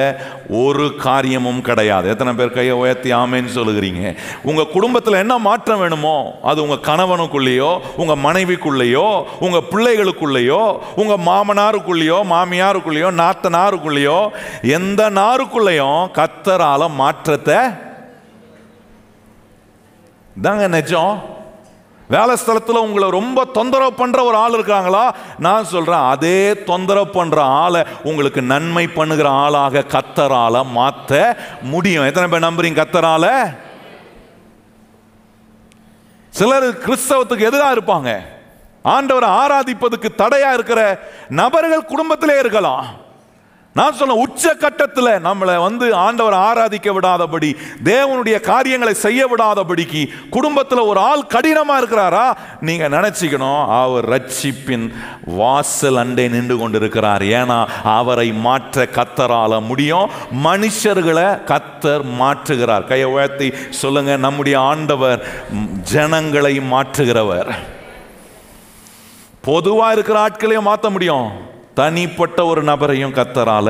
ஒரு காரியமும் கிடையாது. எத்தனை பேர் கையை உயர்த்தி ஆமேன்னு சொல்லுகிறீங்க? உங்கள் குடும்பத்தில் என்ன மாற்றம் வேணுமோ அது உங்கள் கணவனுக்குள்ளேயோ, உங்கள் மனைவிக்குள்ளேயோ, உங்கள் பிள்ளைகளுக்குள்ளேயோ, உங்கள் மாமனாருக்குள்ளேயோ, மாமியாருக்குள்ளேயோ, நாத்தனாருக்குள்ளேயோ, எந்த நாருக்குள்ளேயும் கர்த்தரால மாற்றத்தை தாங்க நிஜம். வேலை ஸ்தலத்தில் உங்களை ரொம்ப தொந்தரவு பண்ணுற ஒரு ஆள் இருக்காங்களா? நான் சொல்கிறேன், அதே தொந்தரவு பண்ணுற ஆளை உங்களுக்கு நன்மை பண்ணுகிற ஆளாக கர்த்தரால மாற்ற முடியும். எத்தனை பேர் நம்புறீங்க கர்த்தரால? சிலர் கிறிஸ்தவத்துக்கு எதிராக இருப்பாங்க. ஆண்டவரை ஆராதிப்பதுக்கு தடையா இருக்கிற நபர்கள் குடும்பத்திலே இருக்கலாம். நான் சொல்ல உச்சகட்டத்தில் நம்மளை ஆண்டவரை ஆராதிக்க விடாதபடி, தேவனுடைய காரியங்களை செய்ய விடாதபடிக்கு குடும்பத்தில் ஒரு ஆள் கடினமா இருக்கிறாரா, நீங்க நினைச்சுக்கணும் அவர் ரட்சிப்பின் வாசல் அண்டை நின்று கொண்டிருக்கிறார். ஏன்னா அவரை மாற்ற கர்த்தரால முடியும். மனுஷர்களை கர்த்தர் மாற்றுகிறார். கையை உயர்த்தி சொல்லுங்க, நம்முடைய ஆண்டவர் ஜனங்களை மாற்றுகிறவர். பொதுவா இருக்கிற ஆட்களையும் மாற்ற முடியும், தனிப்பட்ட ஒரு நபரையும் கர்த்தரால,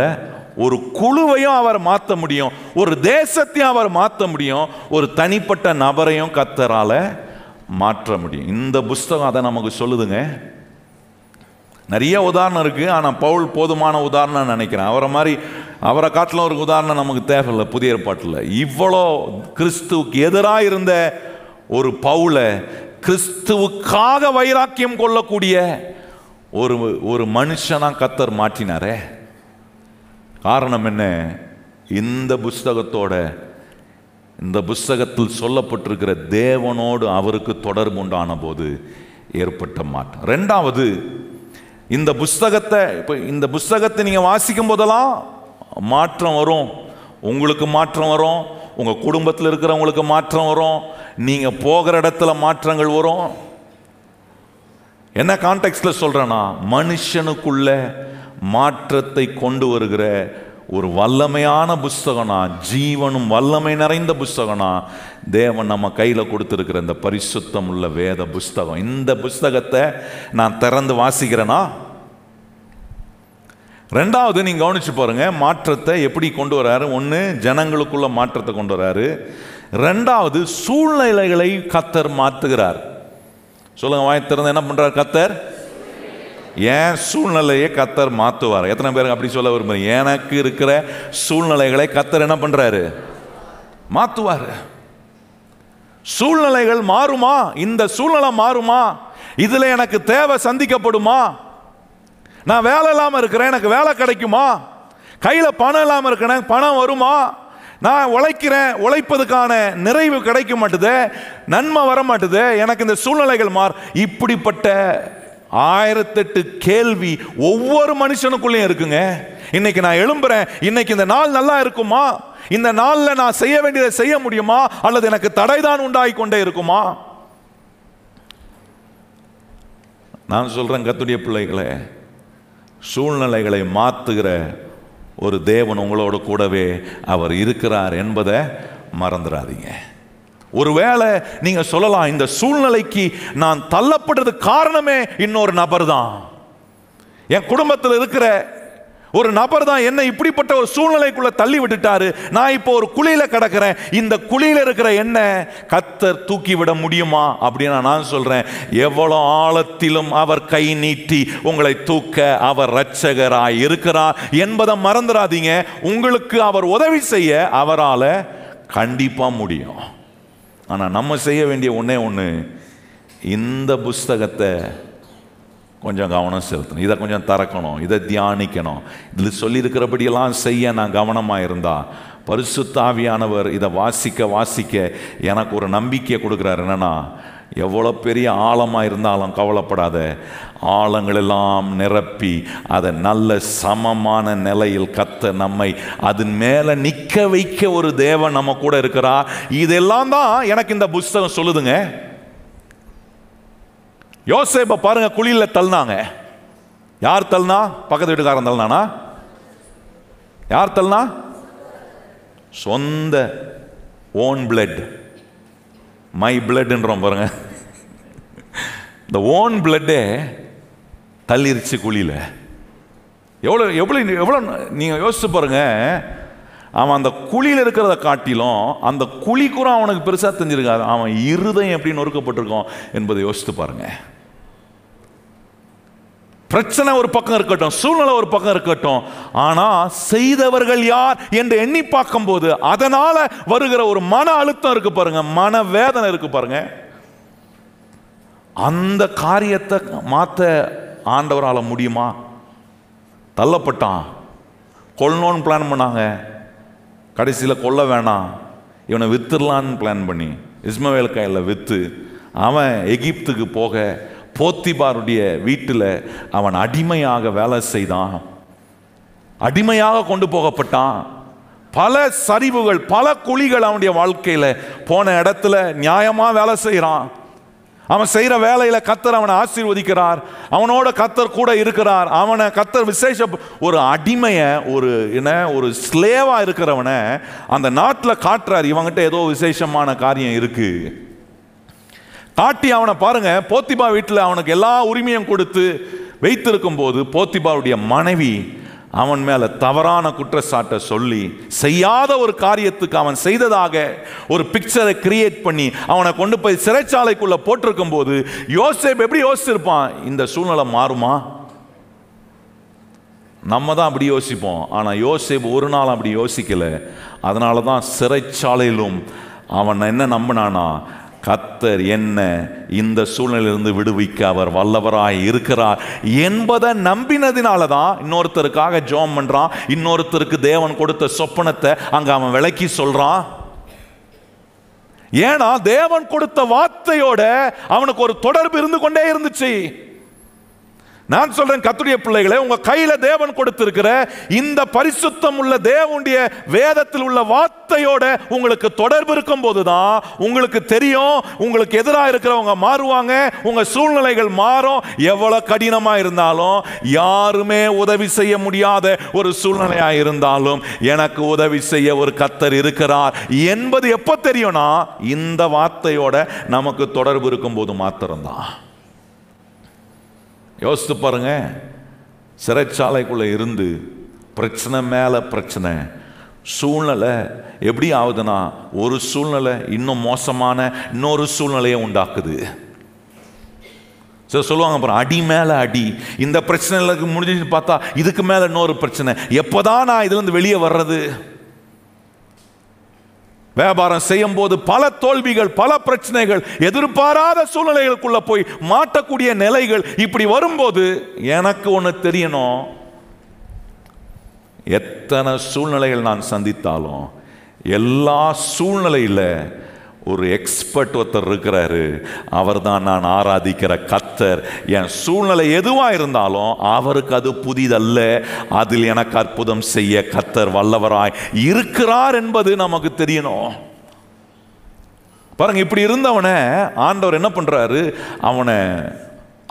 ஒரு குழுவையும் அவர் மாற்ற முடியும், ஒரு தேசத்தையும் அவர் மாற்ற முடியும், ஒரு தனிப்பட்ட நபரையும் கர்த்தரால மாற்ற முடியும். இந்த புஸ்தகம் அதை நமக்கு சொல்லுதுங்க. நிறைய உதாரணம் இருக்கு, ஆனால் பவுல் போதுமான உதாரணம் நினைக்கிறேன். அவரை காட்டிலும் ஒரு உதாரணம் நமக்கு தேவையில்லை புதிய ஏற்பாட்டில். இவ்வளோ கிறிஸ்துவுக்கு எதிராக இருந்த ஒரு பவுலை கிறிஸ்துவுக்காக வைராக்கியம் கொள்ளக்கூடிய ஒரு மனுஷனா கர்த்தர் மாற்றினாரே. காரணம் என்ன? இந்த புஸ்தகத்தில் சொல்லப்பட்டிருக்கிற தேவனோடு அவருக்கு தொடர்பு உண்டான போது ஏற்பட்ட மாற்றம். ரெண்டாவது, இந்த புஸ்தகத்தை நீங்க வாசிக்கும் போதெல்லாம் மாற்றம் வரும். உங்களுக்கு மாற்றம் வரும், உங்க குடும்பத்தில் இருக்கிறவங்களுக்கு மாற்றம் வரும், நீங்க போகிற இடத்துல மாற்றங்கள் வரும். என்ன கான்டெக்ஸ்ட்ல சொல்றேன்னா, மனுஷனுக்குள்ள மாற்றத்தை கொண்டு வருகிற ஒரு வல்லமையான புஸ்தகனா, ஜீவனும் வல்லமை நிறைந்த புஸ்தகனா தேவன் நம்ம கையில் கொடுத்திருக்கிற இந்த பரிசுத்தம் உள்ள வேத புஸ்தகம். இந்த புஸ்தகத்தை நான் திறந்து வாசிக்கிறேன்னா, ரெண்டாவது நீங்க கவனிச்சு பாருங்க, மாற்றத்தை எப்படி கொண்டு வராரு. ஒன்று, ஜனங்களுக்குள்ள மாற்றத்தை கொண்டு வராரு. ரெண்டாவது, சூழ்நிலைகளை கர்த்தர் மாற்றுகிறார். சொல்லுங்க, வாய் திறந்து என்ன பண்றார் கர்த்தர்? ஏன் சூழ்நிலையை கர்த்தர் மாற்றுவார். எத்தனை பேருக்கு அப்படி சொல்ல விரும்புறீங்க? எனக்கு இருக்கிற சூழ்நிலைகளை கர்த்தர் என்ன பண்றாரு? மாற்றுவார். சூழ்நிலைகள் மாறுமா? இந்த சூழ்நிலை மாறுமா? இதுல எனக்கு தேவை சந்திக்கப்படுமா? நான் வேலை இல்லாமல் இருக்கிறேன், எனக்கு வேலை கிடைக்குமா? கையில் பணம் இல்லாமல் இருக்கிறேன், பணம் வருமா? நான் உழைக்கிறேன், உழைப்பதுக்கான நிறைவு கிடைக்க மாட்டுது, நன்மை வர மாட்டுது, எனக்கு இந்த சூழ்நிலைகள் இப்படிப்பட்ட 1008 கேள்வி ஒவ்வொரு மனுஷனுக்குள்ளேயும் இருக்குங்க. இன்னைக்கு நான் எழும்புறேன், இன்னைக்கு இந்த நாள் நல்லா இருக்குமா? இந்த நாளில் நான் செய்ய வேண்டியதை செய்ய முடியுமா? அல்லது எனக்கு தடைதான் உண்டாகி கொண்டே இருக்குமா? நான் சொல்றேன், கர்த்தருடைய பிள்ளைகளே, சூழ்நிலைகளை மாற்றுகிற ஒரு தேவன் உங்களோட கூடவே அவர் இருக்கிறார் என்பதை மறந்துடாதீங்க. ஒருவேளை நீங்க சொல்லலாம், இந்த சூழ்நிலைக்கு நான் தள்ளப்படுறதுக்கு காரணமே இன்னொரு நபர் தான், என் குடும்பத்தில் இருக்கிற ஒரு நபர் தான் என்ன இப்படிப்பட்ட ஒரு சூழ்நிலைக்குள்ள தள்ளி விட்டுட்டாரு, நான் இப்போ ஒரு குழியில கிடக்கிறேன், இந்த குழியில இருக்கிற என்ன கர்த்தர் தூக்கி விட முடியுமா அப்படின்னு நான் சொல்றேன், எவ்வளவு ஆழத்திலும் அவர் கை நீட்டி உங்களை தூக்க அவர் இரட்சகராய் இருக்கிறார் என்பதை மறந்துடாதீங்க. உங்களுக்கு அவர் உதவி செய்ய அவரால் கண்டிப்பா முடியும். ஆனா நம்ம செய்ய வேண்டிய ஒண்ணே ஒன்று, இந்த புஸ்தகத்தை கொஞ்சம் கவனம் செலுத்தணும், இதை கொஞ்சம் திறக்கணும், இதை தியானிக்கணும், இதில் சொல்லியிருக்கிறபடியெல்லாம் செய்ய நான் கவனமாக இருந்தா பரிசுத்த ஆவியானவர் இதை வாசிக்க வாசிக்க எனக்கு ஒரு நம்பிக்கையை கொடுக்குறாரு. என்னன்னா, எவ்வளோ பெரிய ஆழமாக இருந்தாலும் கவலைப்படாத, ஆழங்களெல்லாம் நிரப்பி அதை நல்ல சமமான நிலையில் கர்த்தர் நம்மை அதன் மேலே நிற்க வைக்க ஒரு தேவன் நம்ம கூட இருக்கிறார். இதெல்லாம் தான் எனக்கு இந்த புஸ்தகம் சொல்லுதுங்க. யோசேப்பை பாருங்க, குழியில தள்ளினாங்க. யார் தள்ளினா? பக்கத்து வீட்டுக்காரன் தள்ளினானா? யார் தள்ளினா? சொந்த ஓன் பிளட், மை பிளட்ன்றோம் பாருங்க. இந்த ஓன் பிளட்டே தள்ளிருச்சு குழியில. எவ்வளோ எவ்வளோ எவ்வளோ நீங்கள் யோசிச்சு பாருங்க. அவன் அந்த குழியில் இருக்கிறத காட்டிலும் அந்த குழி கூட அவனுக்கு பெருசாக தெரிஞ்சிருக்காது. அவன் இருதயம் எப்படி நொறுக்கப்பட்டிருக்கோம் என்பதை யோசித்து பாருங்க. பிரச்சனை ஒரு பக்கம் இருக்கட்டும், சூழ்நிலை ஒரு பக்கம் இருக்கட்டும், ஆனா செய்தவர்கள் யார் என்று எண்ணி பார்க்கும் போது அதனால வருகிற ஒரு மன அழுத்தம் இருக்கு பாருங்க, மன வேதனை இருக்கு பாருங்க. அந்த காரியத்தை மாற்ற ஆண்டவரால் முடியுமா? தள்ளப்பட்டான், கொல்லணும்னு பிளான் பண்ணாங்க, கடைசியில் கொல்ல வேணாம், இவனை வித்துடலான்னு பிளான் பண்ணி இஸ்மவேல் கையில் விற்று அவன் எகிப்துக்கு போக போத்திபாருடைய வீட்டில் அவன் அடிமையாக வேலை செய்தான், அடிமையாக கொண்டு போகப்பட்டான். பல சரிவுகள், பல குழிகள் அவனுடைய வாழ்க்கையில். போன இடத்துல நியாயமாக வேலை செய்கிறான், அவன் செய்கிற வேலையில் கர்த்தர் அவனை ஆசீர்வதிக்கிறார், அவனோட கர்த்தர் கூட இருக்கிறார், அவனை கர்த்தர் விசேஷ ஒரு அடிமையை, ஒரு ஸ்லேவா இருக்கிறவனை அந்த நாட்டில் காட்டுறார். இவங்கிட்ட ஏதோ விசேஷமான காரியம் இருக்கு காட்டி அவனை பாருங்க, போத்திபா வீட்டில் அவனுக்கு எல்லா உரிமையும் கொடுத்து வைத்திருக்கும் போது போத்திபாவுடைய மனைவி அவன் மேல தவறான குற்றச்சாட்டை சொல்லி செய்யாத ஒரு காரியத்துக்கு அவன் செய்ததாக ஒரு பிக்சரை கிரியேட் பண்ணி அவனை கொண்டு போய் சிறைச்சாலைக்குள்ள போட்டிருக்கும் போது யோசேப் எப்படி யோசிச்சிருப்பான்? இந்த சூழ்நிலை மாறுமா? நம்ம தான் அப்படி யோசிப்போம், ஆனா யோசேப் ஒரு நாள் அப்படி யோசிக்கல. அதனால தான் சிறைச்சாலையிலும் அவன் என்ன நம்பினானா, கர்த்தர் என்ன இந்த சூழ்நிலையிலிருந்து விடுவிக்க அவர் வல்லவராய் இருக்கிறார் என்பதை நம்பினதினால தான் இன்னொருத்தருக்காக ஜெபம் பண்றான், இன்னொருத்தருக்கு தேவன் கொடுத்த சொப்பனத்தை அங்க அவன் விளக்கி சொல்றான். ஏன்னா தேவன் கொடுத்த வார்த்தையோட அவனுக்கு ஒரு தொடர்பு இருந்து கொண்டே இருந்துச்சு. நான் சொல்றேன், கர்த்தருடைய பிள்ளைகளே, உங்க கையில தேவன் கொடுத்திருக்கிற இந்த பரிசுத்தம் உள்ள தேவனுடைய வேதத்தில் உள்ள வார்த்தையோட உங்களுக்கு தொடர்பு இருக்கும் போதுதான் உங்களுக்கு தெரியும், உங்களுக்கு எதிராக இருக்கிறவங்க மாறுவாங்க, உங்க சூழ்நிலைகள் மாறும். எவ்வளவு கடினமா இருந்தாலும், யாருமே உதவி செய்ய முடியாத ஒரு சூழ்நிலையா இருந்தாலும் எனக்கு உதவி செய்ய ஒரு கர்த்தர் இருக்கிறார் என்பது எப்ப தெரியும்னா, இந்த வார்த்தையோட நமக்கு தொடர்பு இருக்கும் போது மாத்திரம்தான். யோசித்து பாருங்க, சிறைச்சாலைக்குள்ள இருந்து பிரச்சனை மேல பிரச்சனை, சூழ்நிலை எப்படி ஆகுதுன்னா ஒரு சூழ்நிலை இன்னும் மோசமான இன்னொரு சூழ்நிலையை உண்டாக்குது. சொல்லுவாங்க பாருங்க, அடி மேல அடி. இந்த பிரச்சனைகளுக்கு முடிஞ்சு பார்த்தா இதுக்கு மேல இன்னொரு பிரச்சனை, எப்போதான் நான் இதுல இருந்து வெளியே வர்றது? வியாபாரம் செய்யும் போது பல தோல்விகள், பல பிரச்சனைகள், எதிர்பாராத சூழ்நிலைகளுக்குள்ள போய் மாட்டக்கூடிய நிலைகள் இப்படி வரும்போது எனக்கு ஒன்று தெரியணும், எத்தனை சூழ்நிலைகள் நான் சந்தித்தாலும் எல்லா சூழ்நிலையில ஒரு எக்ஸ்பர்ட் ஒருத்தர் இருக்கிறாரு, அவர் தான் நான் ஆராதிக்கிற கர்த்தர். என் சூழ்நிலை எதுவா இருந்தாலும் அவருக்கு அது புதிதல்ல, அதில் எனக்கு அற்புதம் செய்ய கர்த்தர் வல்லவராய் இருக்கிறார் என்பது நமக்கு தெரியணும். பாருங்க, இப்படி இருந்தவனை ஆண்டவர் என்ன பண்றாரு, அவனை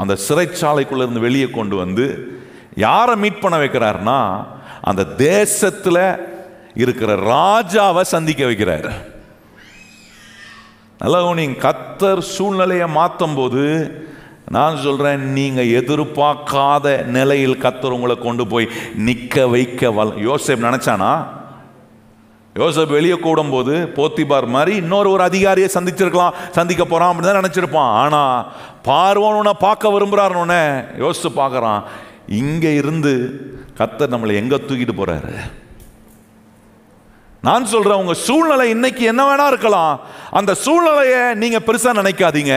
அந்த சிறைச்சாலைக்குள்ள இருந்து வெளியே கொண்டு வந்து யாரை மீட் பண்ண வைக்கிறாருன்னா, அந்த தேசத்துல இருக்கிற ராஜாவை சந்திக்க வைக்கிறார். நல்லா நீங்க கர்த்தர் சூழ்நிலையை மாற்றும் போது நான் சொல்றேன், நீங்க எதிர்பார்க்காத நிலையில் கர்த்தர் உங்களை கொண்டு போய் நிக்க வைக்க யோசேப் நினைச்சானா? யோசேப் வெளியே கூடும் போது போத்திபார் மாதிரி இன்னொரு அதிகாரியை சந்திக்க போறான் அப்படின்னு தான் நினைச்சிருப்பான். ஆனா பார்வோனை பார்க்க விரும்புறாருன்னு யோசிச்சு பார்க்கறான், இங்க இருந்து கர்த்தர் நம்மளை எங்க தூக்கிட்டு போறாரு. நான் சொல்றேன், உங்க சூழ்நிலை இன்னைக்கு என்ன வேணா இருக்கலாம், அந்த சூழ்நிலையை நீங்க பெருசா நினைக்காதீங்க,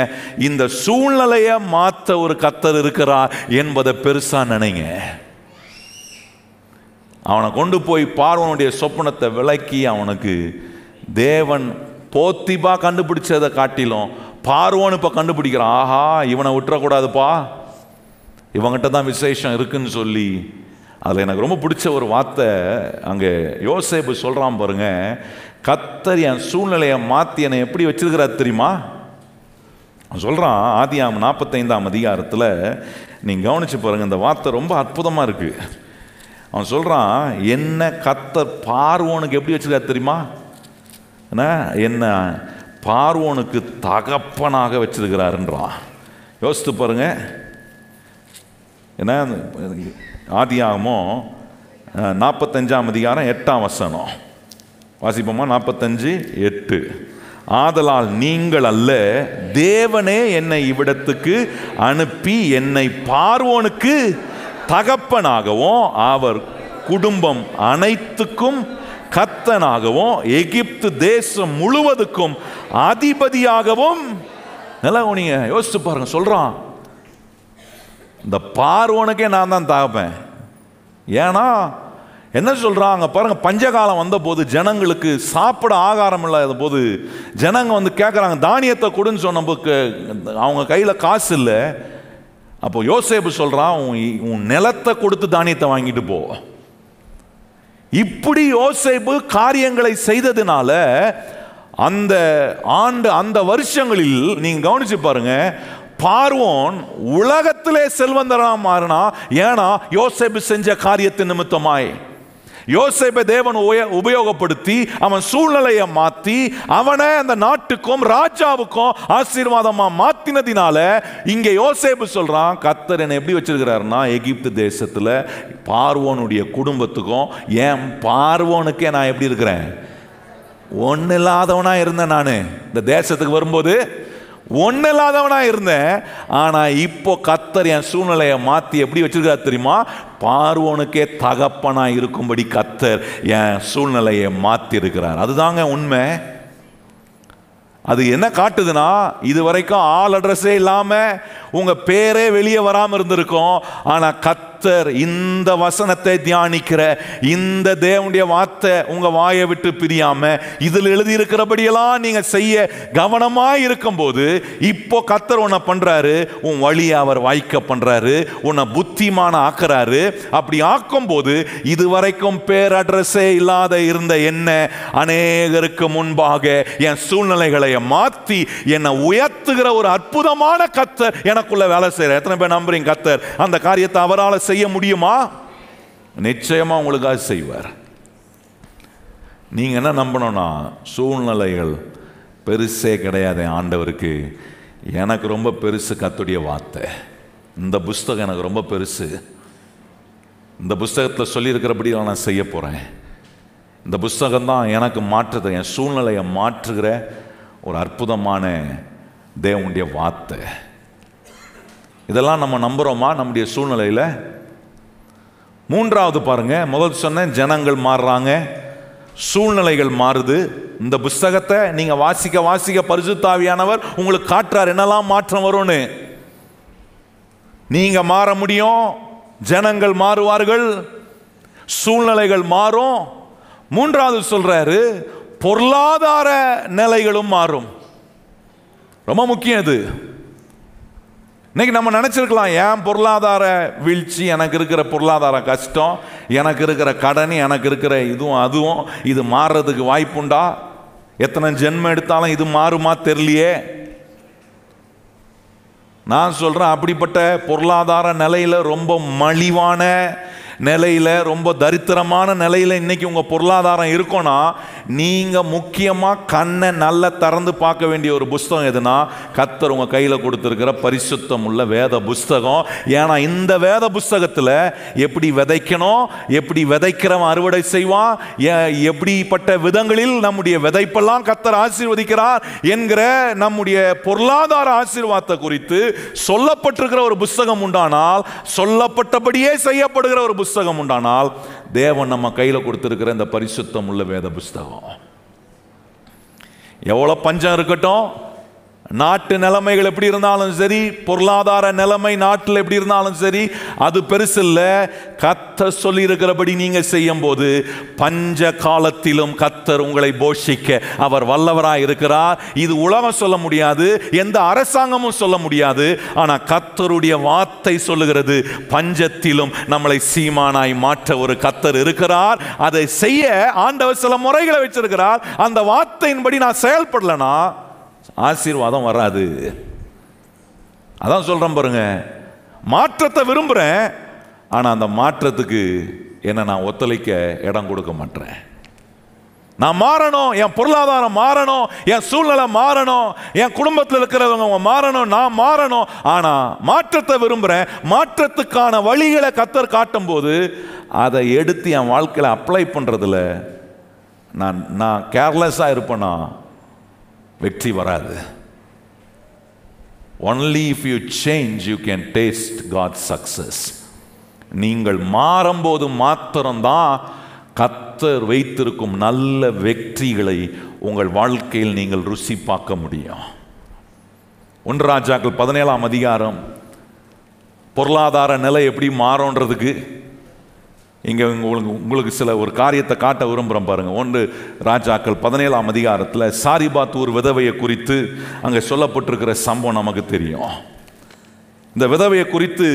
இந்த சூழ்நிலையை மாற்ற ஒரு கர்த்தர் இருக்கிறார் என்பதை பெருசா நினைங்க. அவனை கொண்டு போய் பார்வோனுடைய சொப்பனத்தை விளக்கி அவனுக்கு தேவன் போத்திபா கண்டுபிடிச்சதை காட்டிலும் பார்வோன் இப்ப கண்டுபிடிக்கிறான். ஆஹா, இவனை விட்டுறக்கூடாதுப்பா, இவங்கிட்ட தான் விசேஷம் இருக்குன்னு சொல்லி. அதில் எனக்கு ரொம்ப பிடிச்ச ஒரு வார்த்தை அங்கே யோசேப்பு சொல்கிறான் பாருங்க, கர்த்தர் என் சூழ்நிலையை மாற்றி என்னை எப்படி வச்சிருக்கிறார் தெரியுமா? சொல்கிறான் ஆதியாகமம் 45ஆம் அதிகாரத்தில் நீங்கள் கவனித்து பாருங்கள், இந்த வார்த்தை ரொம்ப அற்புதமாக இருக்குது. அவன் சொல்கிறான், என்ன கர்த்தர் பார்வோனுக்கு எப்படி வச்சுருக்காரு தெரியுமா? என்ன பார்வோனுக்கு தகப்பனாக வச்சிருக்கிறாருன்றான். யோசித்து பாருங்க. ஏன்னா ஆதியாகமம் 45ஆம் அதிகாரம் 8ஆம் வசனம் வாசிப்போமா? 45:8. ஆதலால் நீங்கள் அல்ல, தேவனே என்னை இவ்விடத்துக்கு அனுப்பி என்னை பார்வோனுக்கு தகப்பனாகவும் அவர் குடும்பம் அனைத்துக்கும் கர்த்தனாகவும் எகிப்து தேசம் முழுவதுக்கும் அதிபதியாகவும். நல்லா நீங்க யோசிச்சு பாருங்க. சொல்றான், இந்த பார்வோனுக்கே நான் தான் தகப்பேன். ஏன்னா என்ன சொல்றாங்க பாருங்க, பஞ்சகாலம் வந்த போது ஜனங்களுக்கு சாப்பிட ஆகாரம் இல்லாத போது ஜனங்க கேட்குறாங்க, தானியத்தை கொடுன்னு சொன்னபோது அவங்க கையில் காசு இல்லை. அப்போ யோசேப்பு சொல்றான், உன் நிலத்தை கொடுத்து தானியத்தை வாங்கிட்டு போ. இப்படி யோசேப்பு காரியங்களை செய்ததுனால அந்த ஆண்டு அந்த வருஷங்களில் நீங்க கவனிச்சு பாருங்க, பார்வோன் உலகத்திலே செல்வந்தரா மாறினா. ஏன்னா யோசேப்பு செஞ்ச காரியத்தின் நிமித்தமாய் யோசேப்பை தேவன் உபயோகப்படுத்தி அவன் சூழ்நிலையை மாற்றி அவனை அந்த நாட்டுக்கும் ராஜாவுக்கும் ஆசீர்வாதமா மாத்தினதினால இங்கே யோசேப்பு சொல்றான், கர்த்தர் என்னை எப்படி வச்சிருக்கிறாருன்னா எகிப்து தேசத்துல பார்வோனுடைய குடும்பத்துக்கும், ஏன் பார்வோனுக்கே நான் எப்படி இருக்கிறேன், ஒன்னும் இல்லாதவனா இருந்தேன். நான் இந்த தேசத்துக்கு வரும்போது ஒன்னும் இல்லாதவனா இருந்தேன். ஆனா இப்போ கர்த்தர் என் சூழ்நிலையை மாத்தி எப்படி வச்சிருக்காரு தெரியுமா? பார்வோனுக்கே தகப்பனா இருக்கும்படி கர்த்தர் என் சூழ்நிலையை மாத்தி இருக்கிறார். அதுதாங்க உண்மை. அது என்ன காட்டுதுன்னா, இது வரைக்கும் ஆல் அட்ரஸே இல்லாம உங்க பேரே வெளியே வராம இருந்திருக்கும். ஆனா கர்த்தர் இந்த வசனத்தை தியானிக்கிற இந்த தேவனுடைய வார்த்தை உங்க வாயை விட்டு பிரியாம இதில் எழுதி இருக்கிறபடியெல்லாம் நீங்க செய்ய கவனமா இருக்கும் போது இப்போ கர்த்தர் உன்னை பண்றாரு, உன் வழியை அவர் வாய்க்க பண்றாரு, உன்னை புத்திமான ஆக்குறாரு. அப்படி ஆக்கும் போது இதுவரைக்கும் பேர் அட்ரஸே இல்லாத இருந்த என்ன அநேகருக்கு முன்பாக என் சூழ்நிலைகளை மாற்றி என்னை உயர்த்துகிற ஒரு அற்புதமான கர்த்தர் எனக்குள்ள வேலை செய்யற. எத்தனை பேர் நம்புறீங்க கர்த்தர் அந்த காரியத்தை அவரால் செய்ய முடியுமா? நிச்சயமா உங்களுக்காக செய்வார். நீங்க என்ன நம்பணும்னா, சூழ்நிலைகள் பெருசே கிடையாது ஆண்டவருக்கு. எனக்கு ரொம்ப பெருசு கர்த்தருடைய வார்த்தை. இந்த புஸ்தகம் எனக்கு ரொம்ப பெருசு. இந்த புஸ்தகத்தில் சொல்லியிருக்கிறபடி நான் செய்ய போறேன். இந்த புஸ்தகம் தான் எனக்கு மாற்றுது, என் சூழ்நிலையை மாற்றுகிற ஒரு அற்புதமான தேவனுடைய வார்த்தை. இதெல்லாம் நம்ம நம்புறோமா நம்முடைய சூழ்நிலையில்? மூன்றாவது பாருங்க, முதல் சொன்னேன் ஜனங்கள் மாறுறாங்க, சூழ்நிலைகள் மாறுது. இந்த புஸ்தகத்தை நீங்க வாசிக்க வாசிக்க பரிசுத்த ஆவியானவர் உங்களுக்கு காட்டுறார் என்னெல்லாம் மாற்றம் வரும்னு. நீங்க மாற முடியும், ஜனங்கள் மாறுவார்கள், சூழ்நிலைகள் மாறும். மூன்றாவது சொல்றாரு, பொருளாதார நிலைகளும் மாறும். ரொம்ப முக்கியம் இது. இன்னைக்கு நம்ம நினைச்சிருக்கலாம், ஏன் பொருளாதார வீழ்ச்சி, எனக்கு இருக்கிற பொருளாதார கஷ்டம், எனக்கு இருக்கிற கடன், எனக்கு இருக்கிற இதுவும் அதுவும் இது மாறுறதுக்கு வாய்ப்புண்டா? எத்தனை ஜென்மம் எடுத்தாலும் இது மாறுமா தெரியலையே. நான் சொல்றேன், அப்படிப்பட்ட பொருளாதார நிலையில ரொம்ப மலிவான நிலையில, ரொம்ப தரித்திரமான நிலையில இன்னைக்கு உங்க பொருளாதாரம் இருக்கும்னா, நீங்க முக்கியமா கண்ணை நல்லா திறந்து பார்க்க வேண்டிய ஒரு புஸ்தகம் எதுனா, கர்த்தர் உங்க கையில கொடுத்திருக்கிற பரிசுத்தம் உள்ள வேத புஸ்தகம். ஏன்னா இந்த வேத புஸ்தகத்துல எப்படி விதைக்கணும், எப்படி விதைக்கிறவன் அறுவடை செய்வான், எப்படிப்பட்ட விதங்களில் நம்முடைய விதைப்பெல்லாம் கர்த்தர் ஆசீர்வதிக்கிறார் என்கிற நம்முடைய பொருளாதார ஆசீர்வாதத்தை குறித்து சொல்லப்பட்டிருக்கிற ஒரு புஸ்தகம் உண்டானால், சொல்லப்பட்டபடியே செய்யப்படுகிற ஒரு புஸ்தகம் உண்டானால், தேவன் நம்ம கையில் கொடுத்திருக்கிற இந்த பரிசுத்தம் உள்ள வேத புஸ்தகம். எவ்வளவு பஞ்சம் இருக்கட்டும், நாட்டு நிலைமைகள் எப்படி இருந்தாலும் சரி, பொருளாதார நிலைமை நாட்டில் எப்படி இருந்தாலும் சரி, அது பெருசு இல்லை. கர்த்தர் சொல்லி இருக்கிறபடி நீங்க செய்யும் போது பஞ்ச காலத்திலும் கர்த்தர் உங்களை போஷிக்க அவர் வல்லவராய் இருக்கிறார். இது உலகம் சொல்ல முடியாது, எந்த அரசாங்கமும் சொல்ல முடியாது. ஆனா கர்த்தருடைய வார்த்தை சொல்லுகிறது, பஞ்சத்திலும் நம்மளை சீமானாய் மாற்ற ஒரு கர்த்தர் இருக்கிறார். அதை செய்ய ஆண்டவர் சில முறைகளை வச்சிருக்கிறார். அந்த வார்த்தையின்படி நான் செயல்படலனா ஆசீர்வாதம் வராது. அதான் சொல்றேன் பாருங்க, மாற்றத்தை விரும்புறேன், ஆனா அந்த மாற்றத்துக்கு என்ன நான் ஒத்துழைக்க இடம் கொடுக்க மாட்டேன். நான் மாறணும், என் பொருளாதாரம் மாறணும், என் சூழ்நிலை மாறணும், என் குடும்பத்தில் இருக்கிறவங்க மாறணும், நான் மாறணும். ஆனா மாற்றத்தை விரும்புறேன். மாற்றத்துக்கான வழிகளை கர்த்தர் காட்டும் போது அதை எடுத்து என் வாழ்க்கையில அப்ளை பண்றதுல நான் கேர்லெஸ்ஸா இருப்பேனா, வெற்றி வராது. Only if you change you can taste God's success. நீங்கள் மாறும்போது மாத்திரம்தான் கர்த்தர் வைத்திருக்கும் நல்ல வெற்றிகளை உங்கள் வாழ்க்கையில் நீங்கள் ருசி பார்க்க முடியும். 1 ராஜாக்கள் 17ஆம் அதிகாரம் பொருளாதார நிலை எப்படி மாறும்ன்றதுக்கு இங்க உங்களுக்கு சில ஒரு காரியத்தை காட்ட விரும்புகிறேன் பாருங்க. 1 ராஜாக்கள் 17ஆம் அதிகாரத்தில் சாரிபாத் ஒரு விதவையை குறித்து அங்கே சொல்லப்பட்டிருக்கிற சம்பவம் நமக்கு தெரியும். இந்த விதவையை குறித்து